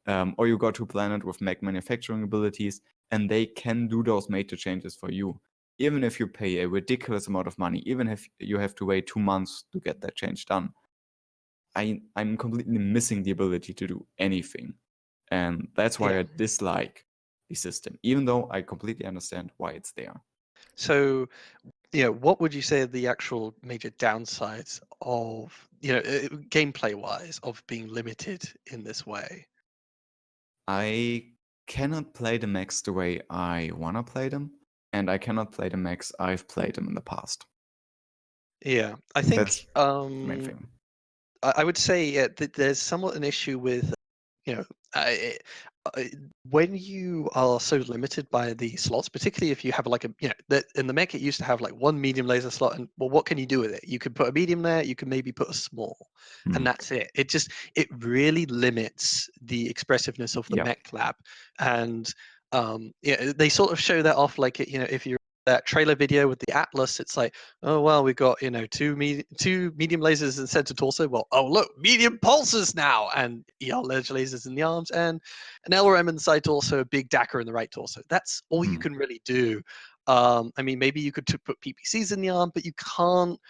or you go to a planet with mech manufacturing abilities, and they can do those major changes for you, even if you pay a ridiculous amount of money, even if you have to wait 2 months to get that change done. I'm completely missing the ability to do anything, and that's why I dislike the system, even though I completely understand why it's there. So, what would you say are the actual major downsides of, gameplay-wise, of being limited in this way? I cannot play the mechs the way I want to play them, and I cannot play the mechs I've played them in the past. Yeah, I think That's the main thing. I would say that there's somewhat an issue with, I, when you are so limited by the slots, particularly if you have like in the mech it used to have like one medium laser slot, and well, what can you do with it? You could put a medium there, you can maybe put a small, and that's it. It really limits the expressiveness of the Yep. mech lab, and they sort of show that off like if you're that trailer video with the Atlas, it's like, oh well, we've got two medium lasers in center torso. Well, oh look, medium pulses now, and large lasers in the arms, and an LRM in the side torso, a big DACR in the right torso. That's all you can really do. I mean, maybe you could put PPCs in the arm, but you can't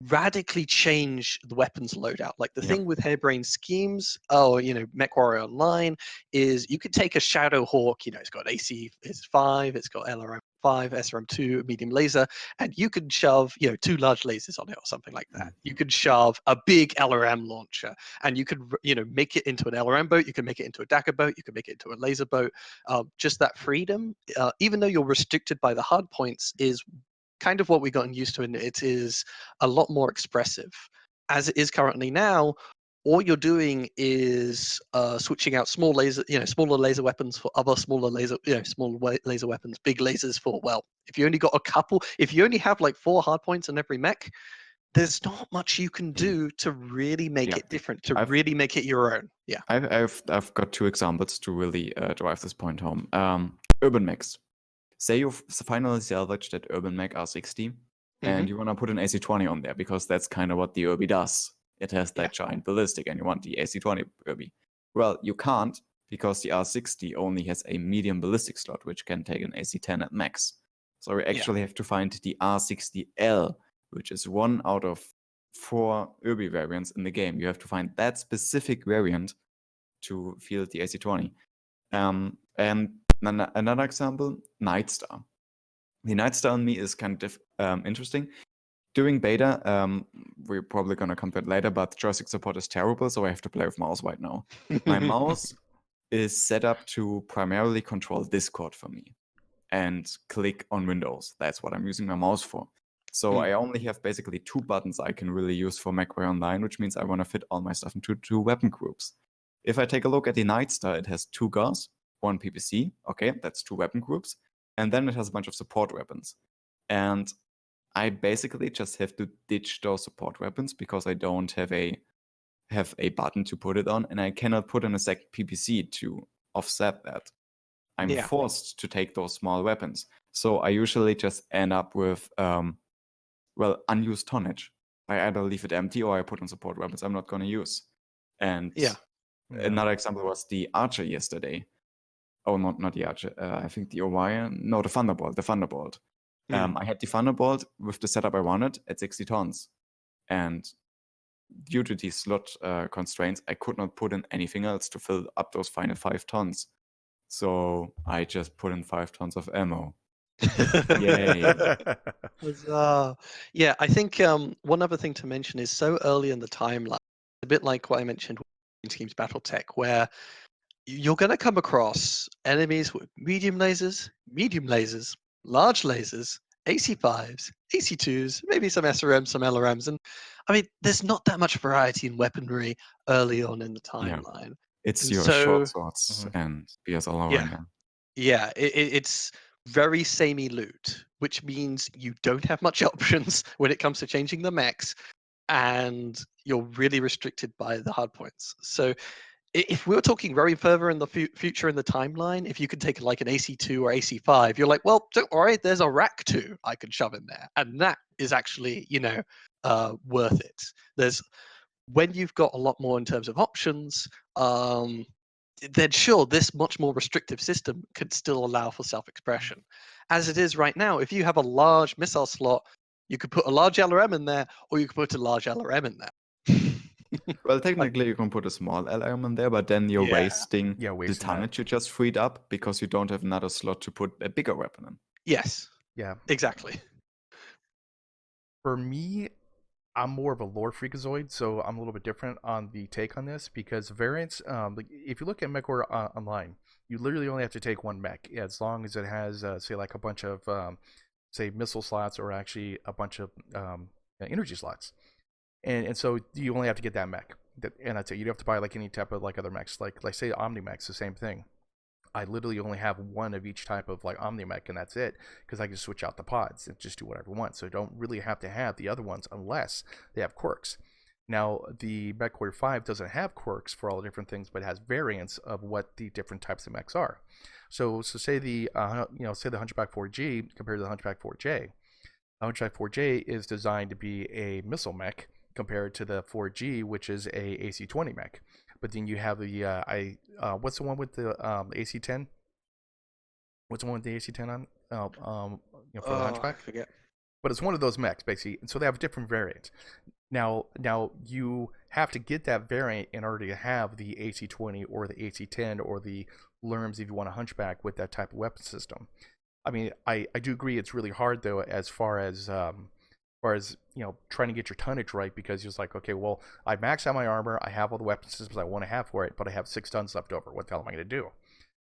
radically change the weapons loadout. Like the thing with Harebrained Schemes, Mechwarrior Online, is you could take a Shadow Hawk, it's got AC is 5, it's got LRM 5, SRM 2, medium laser, and you could shove, 2 large lasers on it or something like that. You could shove a big LRM launcher, and you could, make it into an LRM boat, you can make it into a DACR boat, you can make it into a laser boat. Just that freedom, even though you're restricted by the hard points, is kind of what we've gotten used to, and it is a lot more expressive. As it is currently now, all you're doing is switching out smaller laser weapons for other smaller laser weapons, big lasers for, well, if you only got a couple, if you only have like 4 hard points in every mech, there's not much you can do to really make it different, really make it your own. Yeah. I've got 2 examples to really drive this point home. Urban mechs. Say you finally salvaged that Urban Mech R60, and you want to put an AC20 on there, because that's kind of what the Urbi does. It has that giant ballistic, and you want the AC20 Urbi. Well, you can't, because the R60 only has a medium ballistic slot, which can take an AC10 at max. So you actually have to find the R60L, which is 1 out of 4 Urbi variants in the game. You have to find that specific variant to field the AC20. And another example, Nightstar. The Nightstar on me is kind of interesting. During beta, we're probably going to come to it later, but joystick support is terrible, so I have to play with mouse right now. My mouse is set up to primarily control Discord for me and click on Windows. That's what I'm using my mouse for. So I only have basically 2 buttons I can really use for Mechwarrior Online, which means I want to fit all my stuff into 2 weapon groups. If I take a look at the Nightstar, it has 2 GAUs, 1 PPC. Okay, that's 2 weapon groups. And then it has a bunch of support weapons. And I basically just have to ditch those support weapons because I don't have a button to put it on, and I cannot put in a second PPC to offset that. I'm forced to take those small weapons. So I usually just end up with unused tonnage. I either leave it empty or I put in support weapons I'm not going to use. And another example was the Archer yesterday. Oh, not the Archer. I think the Orion. No, the Thunderbolt. I had the Thunderbolt with the setup I wanted at 60 tons. And due to these slot constraints, I could not put in anything else to fill up those final 5 tons. So I just put in 5 tons of ammo. Yay. Yeah, I think one other thing to mention is so early in the timeline, a bit like what I mentioned with Schemes Battletech, where you're going to come across enemies with medium lasers, large lasers, AC5s, AC2s, maybe some SRMs, some LRMs, and I mean, there's not that much variety in weaponry early on in the Yeah. timeline. It's And your short so, swords Mhm. and BSL yeah, line. Yeah. yeah, it's very samey loot, which means you don't have much options when it comes to changing the mechs, and you're really restricted by the hard points. So if we were talking very further in the future in the timeline, if you could take like an AC2 or AC5, you're like, well, don't worry, there's a rack 2 I can shove in there, and that is actually, worth it. There's when you've got a lot more in terms of options, then sure, this much more restrictive system could still allow for self-expression. As it is right now, if you have a large missile slot, you could put a large LRM in there, or you could put a large LRM in there. Well, technically, you can put a small LRM in there, but then you're Yeah. wasting Yeah, the wasting that. tonnage you just freed up because you don't have another slot to put a bigger weapon in. Yes, Yeah. exactly. For me, I'm more of a lore freakazoid, so I'm a little bit different on the take on this because variants. Like if you look at Mechwarrior online, you literally only have to take one mech, as long as it has, say, like a bunch of, say, missile slots or actually a bunch of energy slots, and so you only have to get that mech. And that's it. You don't have to buy like any type of like other mechs, like say Omni-Mechs, the same thing. I literally only have one of each type of like Omni-Mech, and that's it, because I can switch out the pods and just do whatever I want. So I don't really have to have the other ones unless they have quirks. Now, the Mechwarrior 5 doesn't have quirks for all the different things, but it has variants of what the different types of mechs are. So say the say the Hunchback 4G compared to the Hunchback 4J. The Hunchback 4J is designed to be a missile mech compared to the 4G, which is a AC-20 mech. But then you have the what's the one with the AC-10? What's the one with the AC-10 on? For the Oh, I Hunchback. forget. But it's one of those mechs basically, and so they have different variants. Now you have to get that variant in order to have the AC-20 or the AC-10 or the Lerms if you want a Hunchback with that type of weapon system. I mean, I do agree it's really hard though, as far as trying to get your tonnage right, because you're just like, okay, well, I max out my armor, I have all the weapon systems I want to have for it, but I have 6 tons left over. What the hell am I going to do?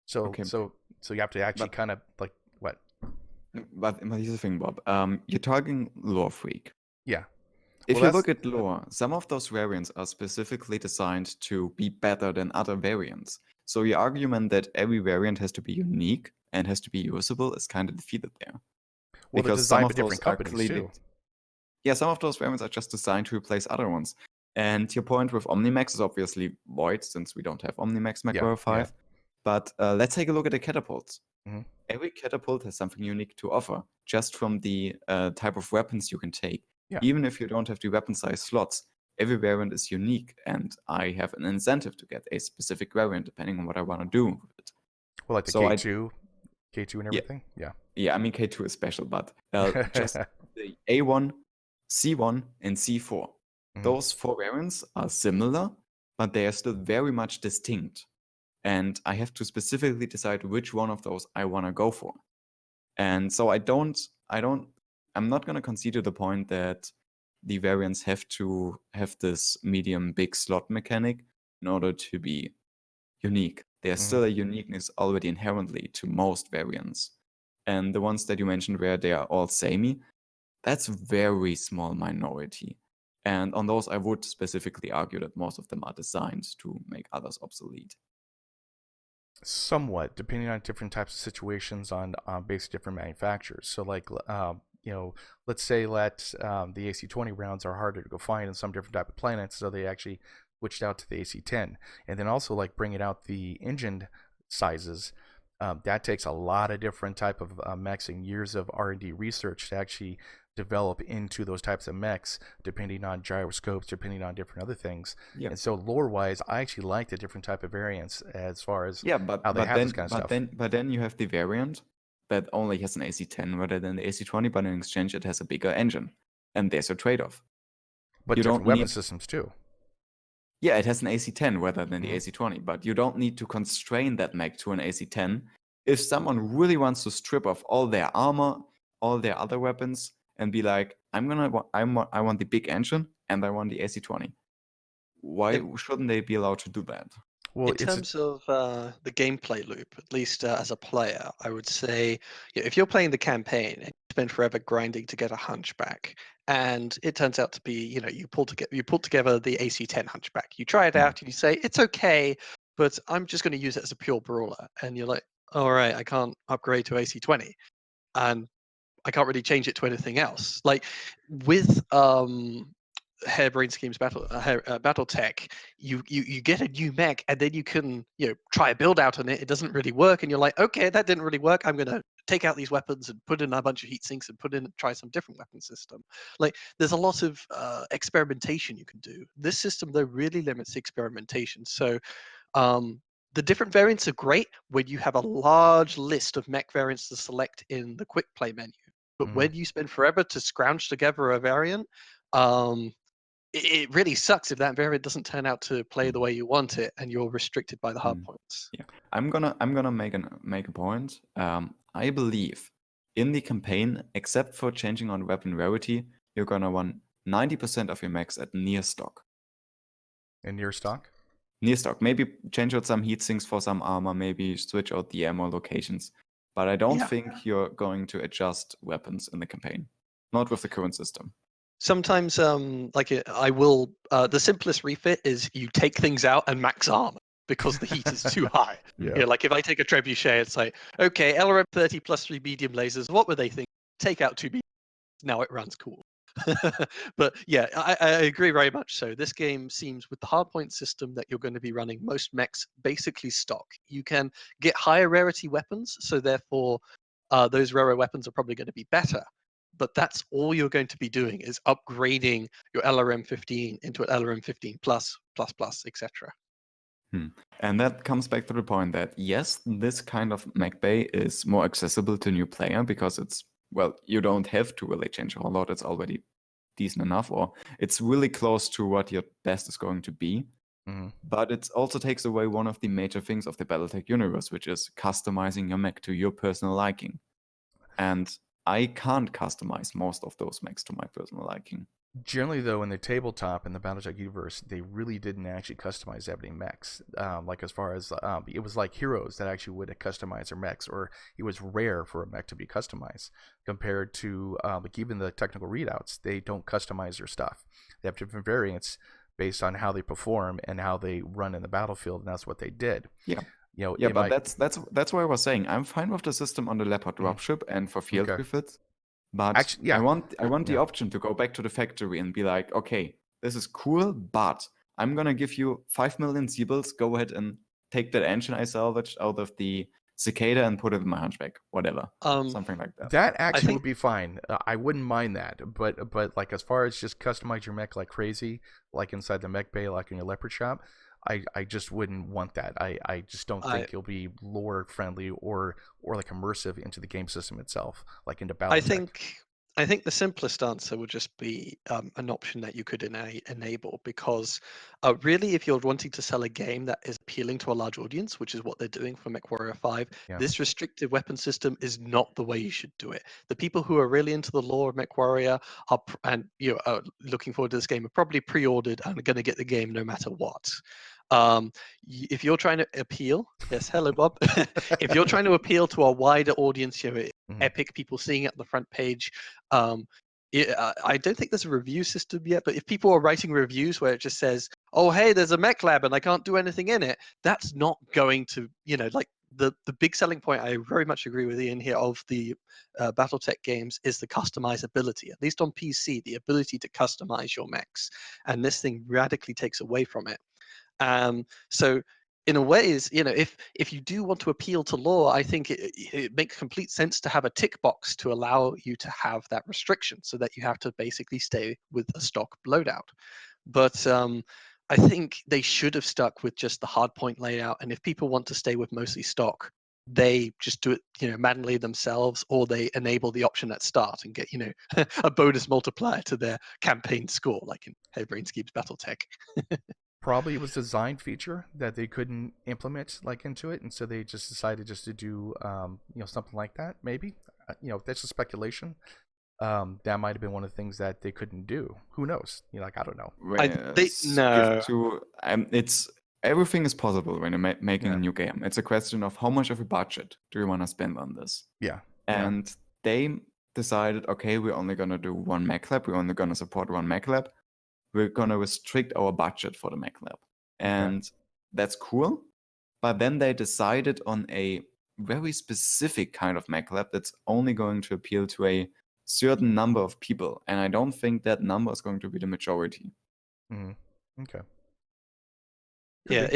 So Okay. so you have to actually But- kind of like what? But here's the thing, Bob. You're talking lore freak. Yeah. If Well, you look at lore, some of those variants are specifically designed to be better than other variants. So your argument that every variant has to be unique and has to be usable is kind of defeated there. Well, they're Because some designed by of those different are companies too. yeah, some of those variants are just designed to replace other ones. And your point with Omnimax is obviously void, since we don't have Omnimax Mechwarrior 5. But let's take a look at the catapults. Mhm. Every catapult has something unique to offer, just from the type of weapons you can take. Yeah. Even if you don't have the weapon size slots, every variant is unique, and I have an incentive to get a specific variant depending on what I want to do with it. Well, like the So K2 and everything. Yeah. Yeah, I mean, K2 is special, but just the A1, C1, and C4. Mhm. Those 4 variants are similar, but they are still very much distinct. And I have to specifically decide which one of those I want to go for. And so I'm not going to concede to the point that the variants have to have this medium big slot mechanic in order to be unique. There's still a uniqueness already inherently to most variants. And the ones that you mentioned where they are all samey, that's a very small minority. And on those, I would specifically argue that most of them are designed to make others obsolete. Somewhat, depending on different types of situations on based different manufacturers. So, like, let's say the AC-20 rounds are harder to go find in some different type of planets, so they actually switched out to the AC-10, and then also like bringing out the engine sizes. That takes a lot of different type of mechs and years of R&D research to actually develop into those types of mechs, depending on gyroscopes, depending on different other things. Yeah. And so lore-wise, I actually like the different type of variants as far as but how they have then this kind of stuff. but then you have the variant that only has an AC-10 rather than the AC-20, but in exchange it has a bigger engine, and there's a trade-off. But you different don't weapon need- systems too. Yeah, it has an AC-10 rather than the Mhm. AC-20, but you don't need to constrain that mech to an AC-10. If someone really wants to strip off all their armor, all their other weapons, and be like, I want the big engine and I want the AC-20, why shouldn't they be allowed to do that? Well, In terms of the gameplay loop, at least as a player, I would say if you're playing the campaign and spend forever grinding to get a hunchback, and it turns out to be, you pull together the AC10 hunchback. You try it out and you say it's okay, but I'm just going to use it as a pure brawler. And you're like, all right, I can't upgrade to AC20, and I can't really change it to anything else. Like with Harebrained Schemes Battle Tech, you get a new mech, and then you can try a build out on it. It doesn't really work, and you're like, okay, that didn't really work. I'm gonna take out these weapons and put in a bunch of heat sinks and try some different weapon system. Like there's a lot of experimentation you can do. This system though really limits experimentation. So the different variants are great when you have a large list of mech variants to select in the quick play menu. But when you spend forever to scrounge together a variant, it really sucks if that variant doesn't turn out to play the way you want it, and you're restricted by the hard points. Yeah, I'm gonna make a point. I believe in the campaign, except for changing on weapon rarity, you're gonna run 90% of your mechs at near stock. In near stock? Near stock. Maybe change out some heat sinks for some armor. Maybe switch out the ammo locations. But I don't think you're going to adjust weapons in the campaign. Not with the current system. Sometimes, I will. The simplest refit is you take things out and max armor because the heat is too high. Like if I take a trebuchet, it's like, okay, LRM 30 plus 3 medium lasers. What were they thinking? Take out 2 medium. Now it runs cool. But yeah, I agree very much so. This game seems, with the hardpoint system, that you're going to be running most mechs basically stock. You can get higher rarity weapons, so therefore those rarer weapons are probably going to be better. But that's all you're going to be doing is upgrading your LRM 15 into an LRM 15 plus, etc. And that comes back to the point that yes, this kind of mech bay is more accessible to new player because it's, well, you don't have to really change a whole lot. It's already decent enough, or it's really close to what your best is going to be. But it also takes away one of the major things of the Battletech universe, which is customizing your mech to your personal liking. And I can't customize most of those mechs to my personal liking. Generally, though, in the tabletop in the Battletech universe, they really didn't actually customize that many mechs. Like as far as it was like heroes that actually would customize their mechs, or it was rare for a mech to be customized. Compared to like even the technical readouts, they don't customize their stuff. They have different variants based on how they perform and how they run in the battlefield, and that's what they did. Yeah. But that's why I was saying I'm fine with the system on the Leopard dropship and for field refits. But actually, I want the option to go back to the factory and be like, okay, this is cool, but I'm gonna give you 5 million Siebels. Go ahead and take that engine I salvaged out of the Cicada and put it in my hunchback, whatever, something like that. That actually would be fine. I wouldn't mind that, but like as far as just customize your mech like crazy, like inside the mech bay, like in your leopard shop, I just wouldn't want that. I just don't think it'll be lore friendly or like immersive into the game system itself, like into Battletech. I think the simplest answer would just be an option that you could enable, because really, if you're wanting to sell a game that is appealing to a large audience, which is what they're doing for Mechwarrior 5, this restrictive weapon system is not the way you should do it. The people who are really into the lore of Mechwarrior are looking forward to this game are probably pre-ordered and are going to get the game no matter what. If you're trying to appeal, yes, hello Bob. If you're trying to appeal to a wider audience, epic people seeing it on the front page, I don't think there's a review system yet, but if people are writing reviews where it just says, oh hey, there's a mech lab and I can't do anything in it, that's not going to, like the big selling point, I very much agree with Ian here, of the Battletech games is the customizability. At least on PC, the ability to customize your mechs, and this thing radically takes away from it. So in a way, if you do want to appeal to lore, I think it makes complete sense to have a tick box to allow you to have that restriction, so that you have to basically stay with a stock loadout. But I think they should have stuck with just the hardpoint layout, and if people want to stay with mostly stock, they just do it manually themselves, or they enable the option at start and get a bonus multiplier to their campaign score, like in Harebrained Schemes Battletech. Probably it was a design feature that they couldn't implement like into it, and so they just decided just to do something like that. Maybe that's a speculation. That might have been one of the things that they couldn't do. Who knows? I don't know. It's everything is possible when you're making a new game. It's a question of how much of a budget do you want to spend on this. Yeah, and they decided, okay, we're only gonna do one mech lab. We're only gonna support one mech lab. We're gonna restrict our budget for the mech lab, and that's cool. But then they decided on a very specific kind of mech lab that's only going to appeal to a certain number of people, and I don't think that number is going to be the majority. Okay. Yeah,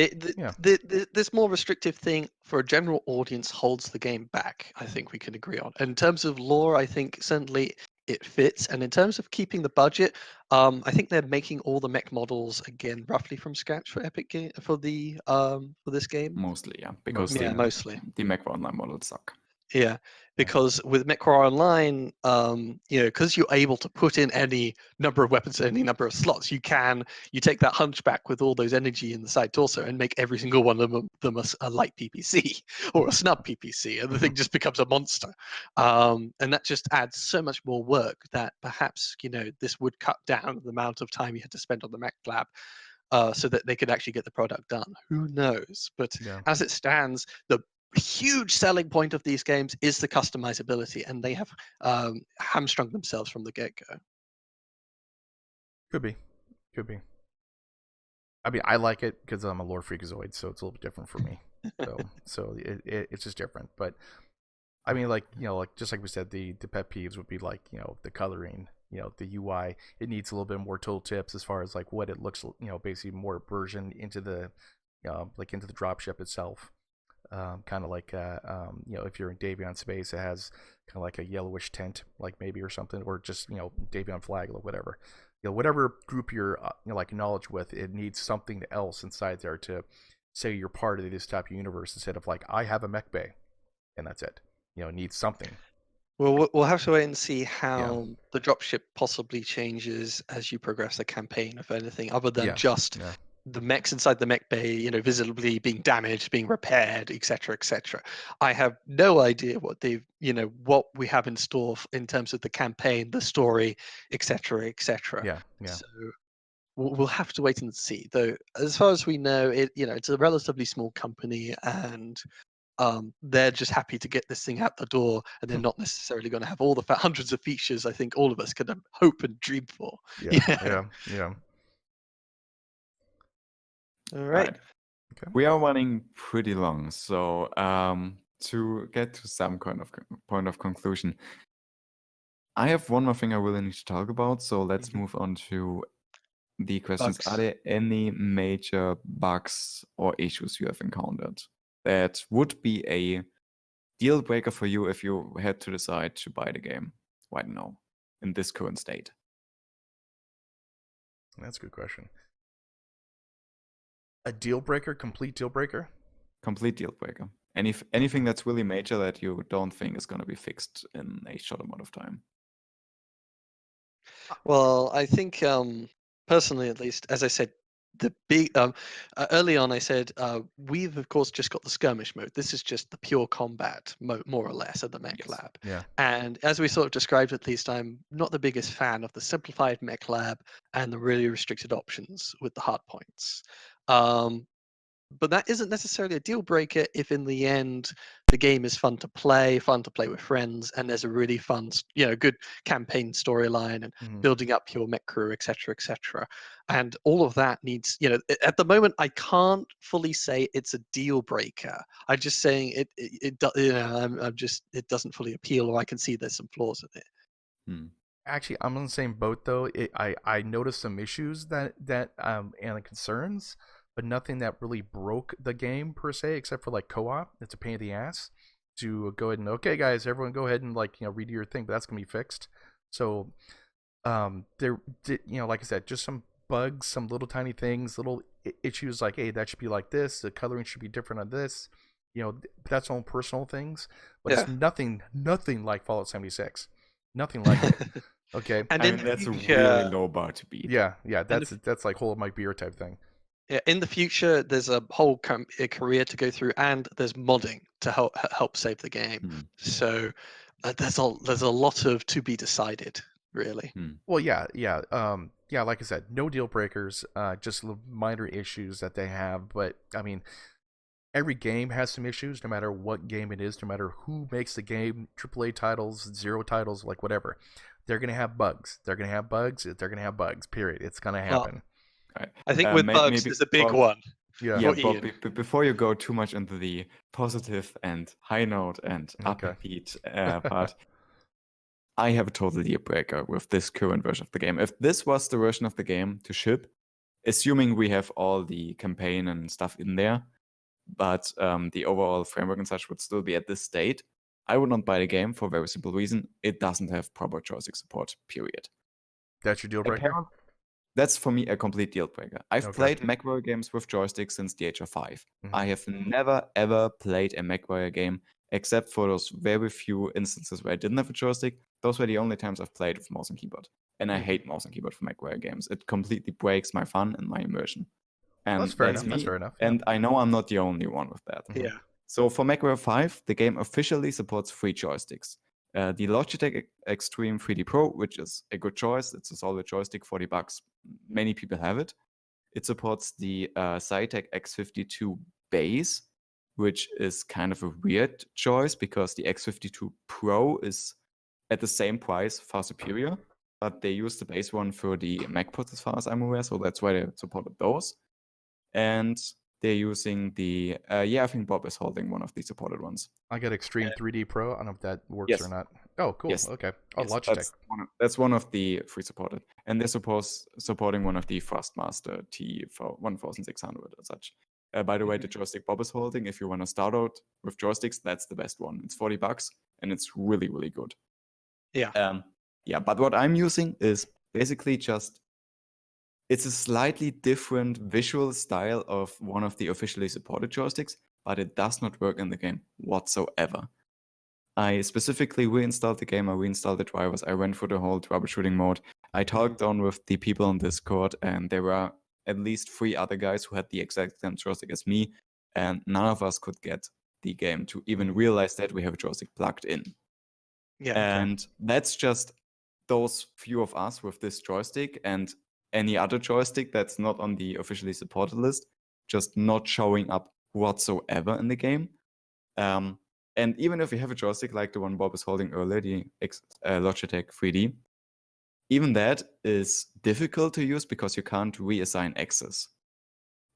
this more restrictive thing for a general audience holds the game back. I think we can agree on. In terms of lore, I think certainly it fits, and in terms of keeping the budget, I think they're making all the mech models again roughly from scratch for Epic Game for this game. Mostly, yeah, because Mostly. The Mech Online models suck. Yeah, because with Mechwarrior Online, because you're able to put in any number of weapons, any number of slots, you take that hunchback with all those energy in the side torso and make every single one of them a light PPC or a snub PPC, and the thing just becomes a monster. And that just adds so much more work that perhaps this would cut down the amount of time you had to spend on the Mech Lab. So that they could actually get the product done. Who knows? But as it stands, the huge selling point of these games is the customizability, and they have hamstrung themselves from the get-go. Could be. I mean, I like it because I'm a lore freakazoid, so it's a little bit different for me. So it's just different. But I mean, like just like we said, the pet peeves would be like the coloring, the UI. It needs a little bit more tooltips as far as like what it looks, basically more version into the like into the dropship itself. Kind of like if you're in Davion space, it has kind of like a yellowish tint, like maybe or something, or just Davion flag or whatever. Whatever group you're like knowledge with, it needs something else inside there to say you're part of this type of universe instead of like I have a mech bay, and that's it. It needs something. Well, we'll have to wait and see how the dropship possibly changes as you progress the campaign, if anything, other than just the mechs inside the mech bay, visibly being damaged, being repaired, etc., etc. I have no idea what what we have in store in terms of the campaign, the story, etc., etc. So we'll have to wait and see. Though, as far as we know, it's a relatively small company, and they're just happy to get this thing out the door, and they're not necessarily going to have all the hundreds of features I think all of us could hope and dream for. Yeah. All right. Okay. We are running pretty long, so to get to some kind of point of conclusion, I have one more thing I really need to talk about. So let's move on to the questions. Bugs. Are there any major bugs or issues you have encountered that would be a deal breaker for you if you had to decide to buy the game right now in this current state? That's a good question. A deal breaker, complete deal breaker? Complete deal breaker. Anything that's really major that you don't think is going to be fixed in a short amount of time? Well, I think personally, at least, as I said, the big early on, I said we've of course just got the skirmish mode. This is just the pure combat mode, more or less, at the Mech Lab. Yeah. And as we sort of described, at least, I'm not the biggest fan of the simplified Mech Lab and the really restricted options with the hard points. But that isn't necessarily a deal breaker if in the end the game is fun to play with friends, and there's a really fun, good campaign storyline and building up your mech crew, etc., etc. And all of that needs, at the moment I can't fully say it's a deal breaker. I'm just saying it doesn't fully appeal, or I can see there's some flaws in it. Actually, I'm on the same boat though. I noticed some issues that and concerns, but nothing that really broke the game per se, except for like co-op. It's a pain in the ass to go ahead and okay, guys, everyone go ahead and redo your thing, but that's gonna be fixed. So, there did like I said, just some bugs, some little tiny things, little issues like hey, that should be like this, the coloring should be different on this. That's all personal things, but it's nothing like Fallout 76. Nothing like it. Okay, and I mean, that's a really low bar to beat. Yeah, that's like hold my beer type thing. Yeah, in the future, there's a whole career to go through, and there's modding to help save the game. So there's a lot of to be decided, really. Well, yeah. Like I said, no deal breakers, just minor issues that they have. But I mean, every game has some issues, no matter what game it is, no matter who makes the game, AAA titles, zero titles, like whatever. They're going to have bugs. They're going to have bugs. They're going to have bugs, period. It's going to happen. Right. I think with bugs, maybe there's a big Bob, one. Yeah. Yeah, For Bob, Ian. before you go too much into the positive and high note and Okay. upbeat part, I have a total deal breaker with this current version of the game. If this was the version of the game to ship, assuming we have all the campaign and stuff in there, but the overall framework and such would still be at this state, I would not buy the game for a very simple reason. It doesn't have proper joystick support, period. That's your deal breaker? That's for me a complete deal breaker. I've Okay. played Mechwarrior games with joysticks since the age of 5. Mhm. I have never ever played a Mechwarrior game except for those very few instances where I didn't have a joystick. Those were the only times I've played with mouse and keyboard. And I hate mouse and keyboard for Mechwarrior games. It completely breaks my fun and my immersion. And That's fair that's enough. me. That's fair enough. Yeah. And I know I'm not the only one with that. Mhm. Yeah. So for Mechwarrior 5, the game officially supports 3 joysticks. The Logitech Extreme 3D Pro, which is a good choice. It's a solid joystick, $40. Many people have it. It supports the Zytec X52 base, which is kind of a weird choice because the X52 Pro is at the same price, far superior, but they use the base one for the MacBooks as far as I'm aware, so that's why they supported those. And they're using the, I think Bob is holding one of the supported ones. I got Extreme 3D Pro. I don't know if that works Yes. or not. Oh, cool. Yes. Okay. Oh, Yes, Logitech. that's one of the 3 supported. And they're supporting one of the Thrustmaster T1600 or such. By the way, the joystick Bob is holding, if you want to start out with joysticks, that's the best one. It's $40 and it's really, really good. Yeah. But what I'm using is basically just, it's a slightly different visual style of one of the officially supported joysticks, but it does not work in the game whatsoever. I specifically reinstalled the game, I reinstalled the drivers, I went through the whole troubleshooting mode. I talked on with the people on Discord, and there were at least 3 other guys who had the exact same joystick as me, and none of us could get the game to even realize that we have a joystick plugged in. Yeah. And that's just those few of us with this joystick, and any other joystick that's not on the officially supported list, just not showing up whatsoever in the game. And even if you have a joystick like the one Bob is holding earlier, the Logitech 3D, even that is difficult to use because you can't reassign axes.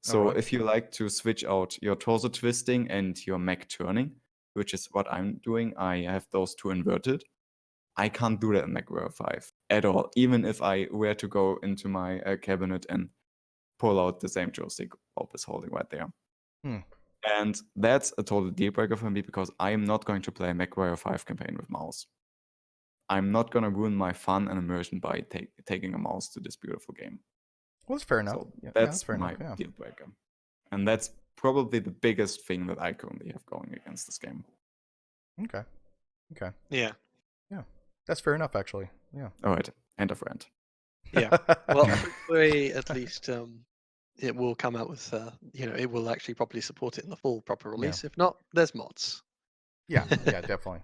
So Okay. if you like to switch out your torso twisting and your mech turning, which is what I'm doing, I have those 2 inverted. I can't do that in Mechwarrior 5 at all, even if I were to go into my cabinet and pull out the same joystick Bob is holding right there. And that's a total deal breaker for me because I am not going to play a Mechwarrior 5 campaign with mouse. I'm not going to ruin my fun and immersion by taking a mouse to this beautiful game. Well, that's fair enough. So Yeah, that's fair my enough. Yeah. deal breaker. And that's probably the biggest thing that I currently have going against this game. Okay. Yeah. That's fair enough, actually. Yeah. All right, end of rant. Yeah. Well, hopefully, at least it will come out with, it will actually properly support it in the full proper release. If not, there's mods. Yeah, definitely.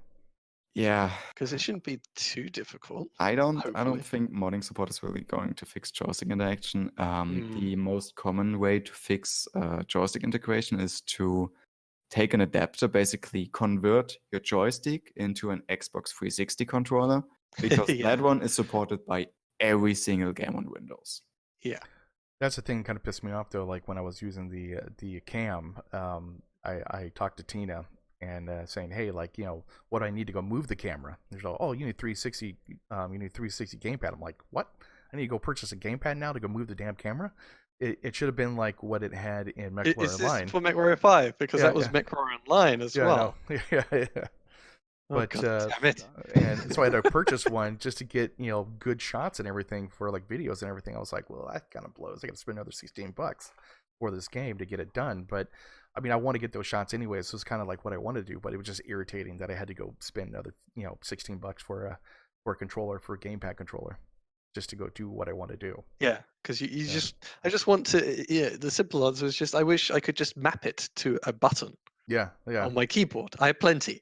Yeah, Because it shouldn't be too difficult. I don't Hopefully. think modding support is really going to fix joystick interaction. Mm. The most common way to fix joystick integration is to take an adapter, basically convert your joystick into an Xbox 360 controller, because Yeah. that one is supported by every single game on Windows. Yeah. That's the thing that kind of pissed me off though. Like when I was using the cam, I talked to Tina and saying, hey, like, what do I need to go move the camera? There's you need 360, you need 360 gamepad. I'm like, what? I need to go purchase a gamepad now to go move the damn camera? It should have been like what it had in Mechwarrior Is this Online. for Mechwarrior 5? Because Yeah, that was yeah. Mechwarrior Online as well. I know. Yeah. Oh, But God damn it. and so I had to purchase one just to get good shots and everything for like videos and everything. I was like, well, that kind of blows. I got to spend another $16 for this game to get it done. But I mean, I want to get those shots anyway, so it's kind of like what I want to do. But it was just irritating that I had to go spend another $16 for a controller, for a gamepad controller, just to go do what I want to do. Yeah, because I just want to. Yeah, the simple answer is just I wish I could just map it to a button. Yeah. On my keyboard. I have plenty.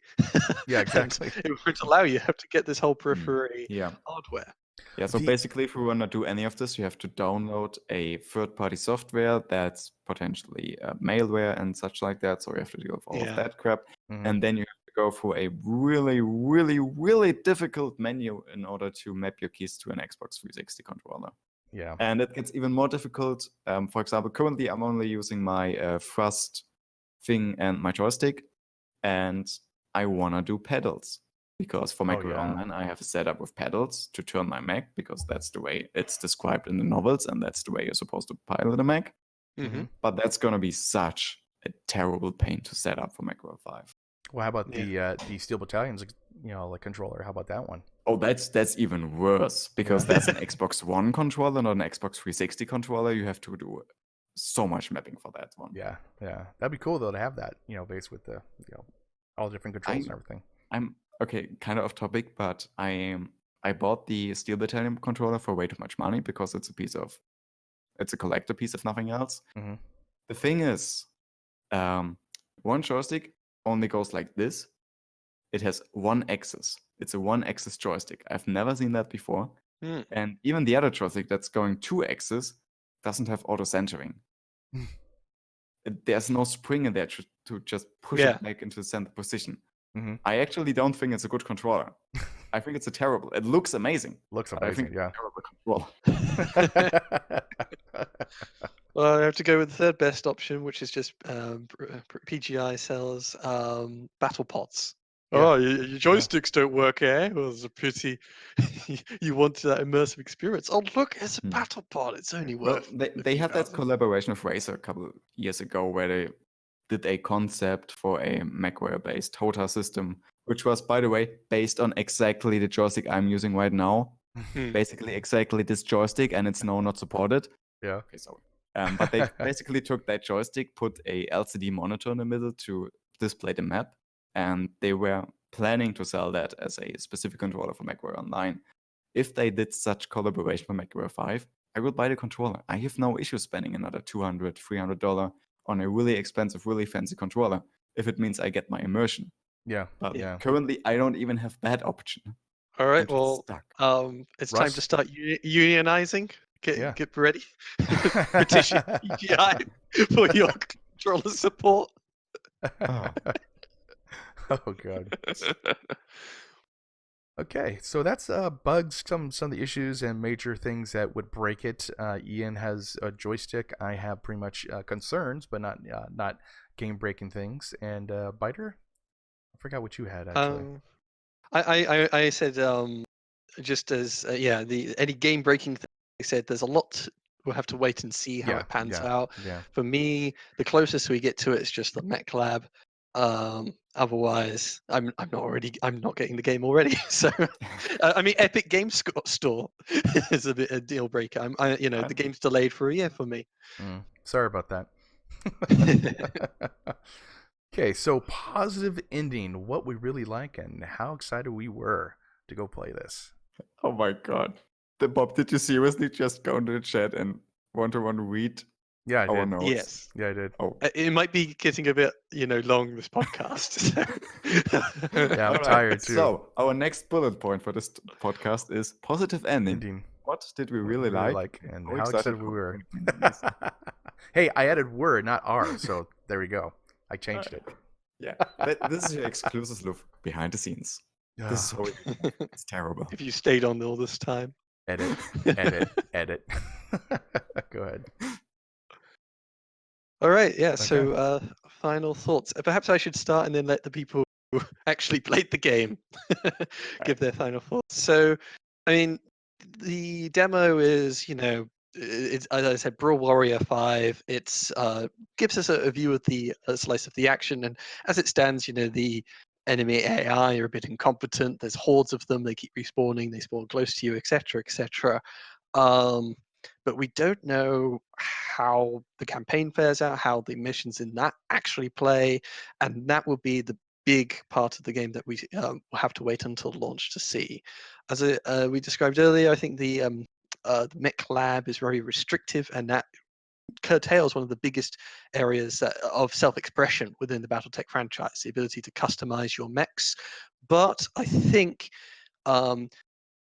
Yeah, exactly. It won't allow you. You have to get this whole periphery Yeah. hardware. Yeah, so basically, if we want to do any of this, you have to download a third-party software that's potentially malware and such like that. So you have to deal with all of that crap. And then you have to go through a really, really, really difficult menu in order to map your keys to an Xbox 360 controller. Yeah. And it gets even more difficult. For example, currently I'm only using my thrust thing and my joystick, and I want to do pedals. Because for Mechwarrior Online, I have a setup with pedals to turn my mech, because that's the way it's described in the novels, and that's the way you're supposed to pilot a mech. But that's going to be such a terrible pain to set up for Mechwarrior 5. Well, how about the Steel Battalion's, like controller? How about that one? Oh, that's even worse, because that's an Xbox One controller, not an Xbox 360 controller. You have to do so much mapping for that one. Yeah. That'd be cool though to have that, based with the, all the different controls and everything. I'm okay, kind of off topic, but I bought the Steel Battalion controller for way too much money, because it's a collector piece if nothing else. The thing is, one joystick only goes like this. It has one axis. It's a one-axis joystick. I've never seen that before. And even the other joystick that's going two axes doesn't have auto-centering. There's no spring in there to just push it back into the center position. I actually don't think it's a good controller. I think it's terrible. It looks amazing. I think it's a terrible controller. Well, I have to go with the third best option, which is just PGI sells battle pots. Oh, your joysticks don't work, eh? Well, it's a pity. You wanted that immersive experience. Oh, look, it's a battle pot. It's only worth. They had that collaboration with Razer a couple years ago, where they did a concept for a Mechwarrior-based HOTA system, which was, by the way, based on exactly the joystick I'm using right now. Basically, exactly this joystick, and it's now not supported. Yeah. Okay, sorry. But they basically took that joystick, put a LCD monitor in the middle to display the map, and they were planning to sell that as a specific controller for Mechwarrior Online. If they did such collaboration for Mechwarrior 5, I would buy the controller. I have no issue spending another $200, $300 on a really expensive, really fancy controller if it means I get my immersion. But currently, I don't even have that option. All right, well, it's time to start unionizing. Get ready. Petition PGI for your controller support. Oh god. Okay, so that's bugs, some of the issues and major things that would break it. Ian has a joystick. I have pretty much concerns, but not game breaking things. And Biter, I forgot what you had actually. I said just as any game breaking thing. I said there's a lot. We'll have to wait and see how it pans out. For me, the closest we get to it is just the Mech Lab. Otherwise, I'm not getting the game already. So, I mean, Epic Games Store is a bit a deal breaker. The game's delayed for a year for me. Sorry about that. Okay, so positive ending. What we really like and how excited we were to go play this. Oh my god. Bob, did you seriously just go into the chat and want to read our notes? Yes. Yeah, I did. Oh. It might be getting a bit, long, this podcast. Yeah, I'm tired too. So, our next bullet point for this podcast is positive ending. What did we really like? And how excited we were. Hey, I added were, not are, so there we go. I changed it. Yeah, this is your exclusive look behind the scenes. This is so it's terrible. If you stayed on all this time. Edit. Go ahead. All right, yeah. Okay. So, final thoughts. Perhaps I should start and then let the people who actually played the game give their final thoughts. So, I mean, the demo is, it's, as I said, Brawl Warrior 5. It's gives us a view of the slice of the action, and as it stands, the enemy AI are a bit incompetent. There's hordes of them. They keep respawning. They spawn close to you, etc., etc. But we don't know how the campaign fares out, how the missions in that actually play, and that will be the big part of the game that we will have to wait until launch to see. As we described earlier, I think the Mech Lab is very restrictive, and that curtails one of the biggest areas of self-expression within the BattleTech franchise, the ability to customize your mechs. But I think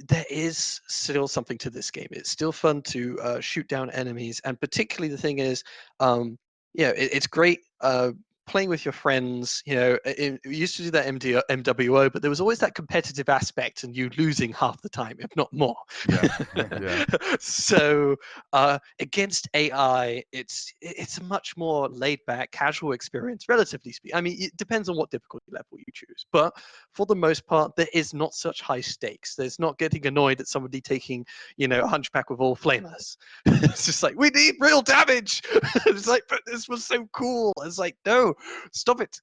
there is still something to this game. It's still fun to shoot down enemies, and particularly the thing is, it's great playing with your friends. We used to do that MWO, but there was always that competitive aspect, and you losing half the time, if not more. Yeah. Yeah. So against AI, it's a much more laid back, casual experience, relatively speaking. I mean, it depends on what difficulty level you choose, but for the most part, there is not such high stakes. There's not getting annoyed at somebody taking, a hunchback with all flamers. It's just like, we need real damage. It's like, but this was so cool. It's like, no, stop it.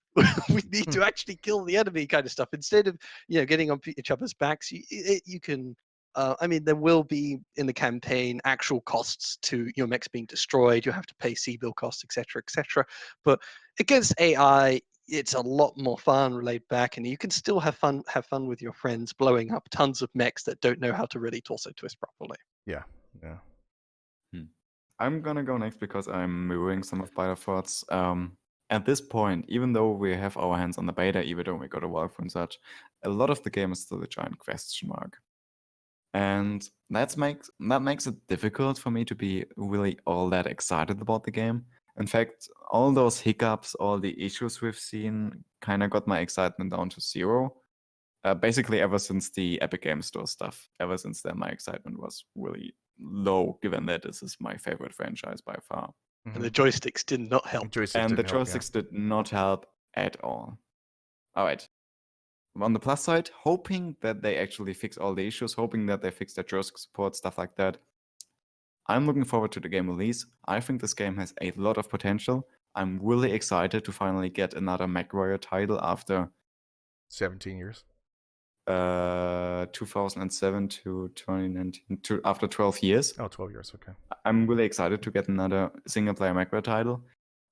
We need to actually kill the enemy, kind of stuff. Instead of, getting on each other's backs, you can. I mean, there will be in the campaign actual costs to your mechs being destroyed. You have to pay C-bill costs, etc., etc. But against AI, it's a lot more fun, laid back, and you can still have fun with your friends, blowing up tons of mechs that don't know how to really torso twist properly. Yeah. Yeah. I'm gonna go next because I'm mirroring some of Biter thoughts. At this point, even though we have our hands on the beta, even though we got a walkthrough and such, a lot of the game is still a giant question mark. And that makes it difficult for me to be really all that excited about the game. In fact, all those hiccups, all the issues we've seen, kind of got my excitement down to zero. Basically, ever since the Epic Games Store stuff, ever since then, my excitement was really low, given that this is my favorite franchise by far. And the joysticks did not help. And the joysticks did not help at all. All right. On the plus side, hoping that they actually fix all the issues, hoping that they fix their joystick support, stuff like that. I'm looking forward to the game release. I think this game has a lot of potential. I'm really excited to finally get another Mechwarrior title after 17 years. 2007 to 2019, after 12 years. Oh, 12 years, okay. I'm really excited to get another single-player Mechwarrior title.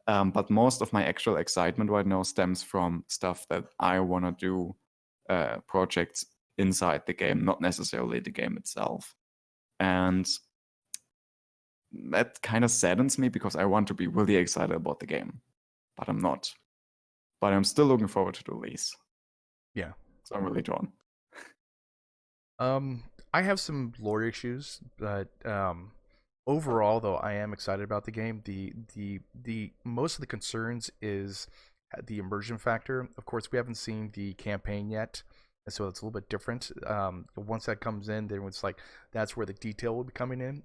But most of my actual excitement right now stems from stuff that I want to do, projects inside the game, not necessarily the game itself. And that kind of saddens me because I want to be really excited about the game, but I'm not. But I'm still looking forward to the release. Yeah. So I'm really drawn. I have some lore issues, but overall, though, I am excited about the game. The most of the concerns is the immersion factor. Of course, we haven't seen the campaign yet, and so it's a little bit different. Once that comes in, then it's like that's where the detail will be coming in.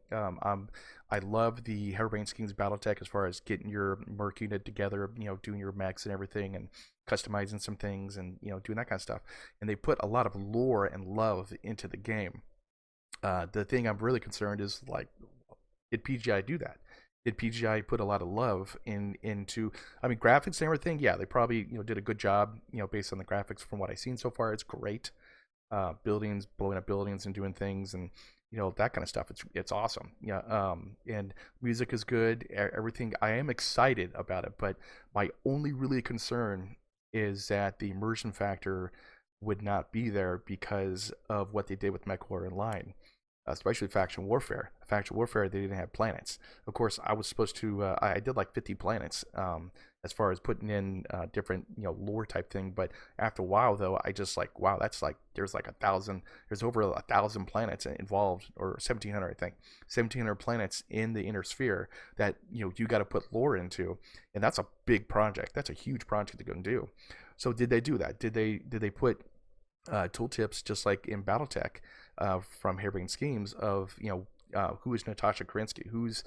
I love the Harebrained Schemes BattleTech as far as getting your merc unit together, doing your mechs and everything, and customizing some things, and doing that kind of stuff. And they put a lot of lore and love into the game. The thing I'm really concerned is, like, did PGI do that? Did PGI put a lot of love into? I mean, graphics and everything. Yeah, they probably did a good job. Based on the graphics from what I've seen so far, it's great. Buildings, blowing up buildings and doing things, and that kind of stuff. It's awesome. Yeah. And music is good. Everything. I am excited about it, but my only really concern is that the immersion factor would not be there because of what they did with MechWarrior Online. Especially faction warfare. Faction warfare, they didn't have planets. Of course, I was supposed to. I did like 50 planets as far as putting in different lore type thing. But after a while, though, I just like, wow, that's like there's like 1,000. There's over 1,000 planets involved, or 1,700, I think. 1,700 planets in the inner sphere that you got to put lore into, and that's a big project. That's a huge project to go and do. So did they do that? Did they put tooltips just like in BattleTech? From Harebrained Schemes of who is Natasha Kerensky, who's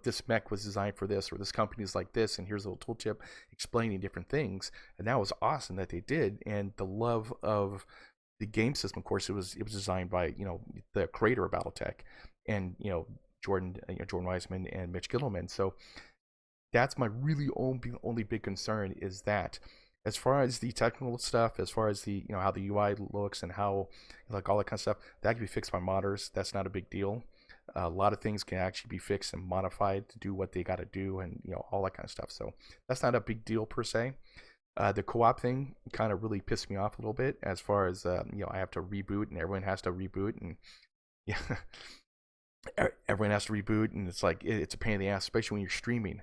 this mech was designed for this, or this company is like this, and here's a little tooltip explaining different things. And that was awesome that they did. And the love of the game system, of course, it was designed by the creator of BattleTech, and Jordan Weisman and Mitch Gilliman. So that's my really only big concern, is that as far as the technical stuff, as far as the how the UI looks and how like all that kind of stuff, that can be fixed by modders. That's not a big deal. A lot of things can actually be fixed and modified to do what they got to do, and all that kind of stuff. So that's not a big deal per se. The co-op thing kind of really pissed me off a little bit, as far as I have to reboot, and everyone has to reboot, and yeah, everyone has to reboot, and it's like it's a pain in the ass, especially when you're streaming.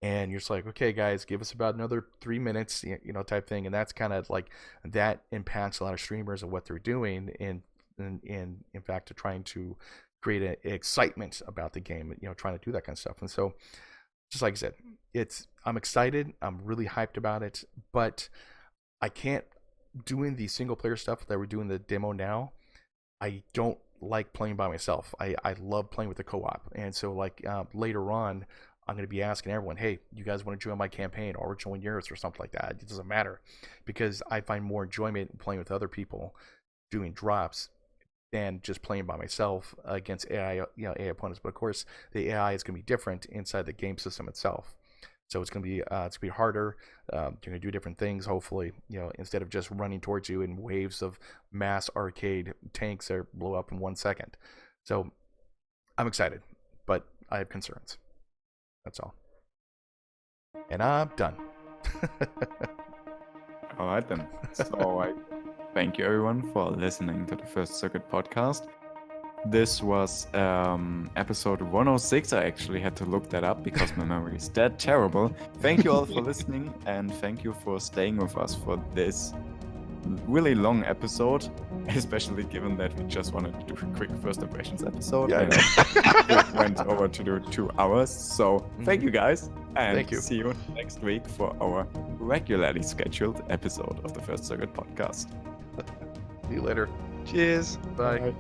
And you're just like, okay, guys, give us about another 3 minutes, type thing. And that's kind of like, that impacts a lot of streamers and what they're doing. And and in fact to trying to create an excitement about the game, trying to do that kind of stuff. And so, just like I said, I'm excited. I'm really hyped about it, but I can't doing the single player stuff that we're doing the demo now. I don't like playing by myself. I love playing with the co-op, and so like later on, I'm going to be asking everyone, hey, you guys want to join my campaign or join yours or something like that? It doesn't matter, because I find more enjoyment in playing with other people, doing drops, than just playing by myself against AI, AI opponents. But of course, the AI is going to be different inside the game system itself. So it's going to be harder. You're going to do different things. Hopefully, instead of just running towards you in waves of mass arcade tanks that blow up in 1 second. So I'm excited, but I have concerns. That's all. And I'm done. All right then. So I thank you everyone for listening to the First Circuit podcast. This was episode 106. I actually had to look that up because my memory is that terrible. Thank you all for listening, and thank you for staying with us for this really long episode, especially given that we just wanted to do a quick first impressions episode. Yeah, and we went over to do 2 hours. So thank you guys, and Thank you. see you next week for our regularly scheduled episode of the First Circuit podcast. See you later. Cheers. Bye.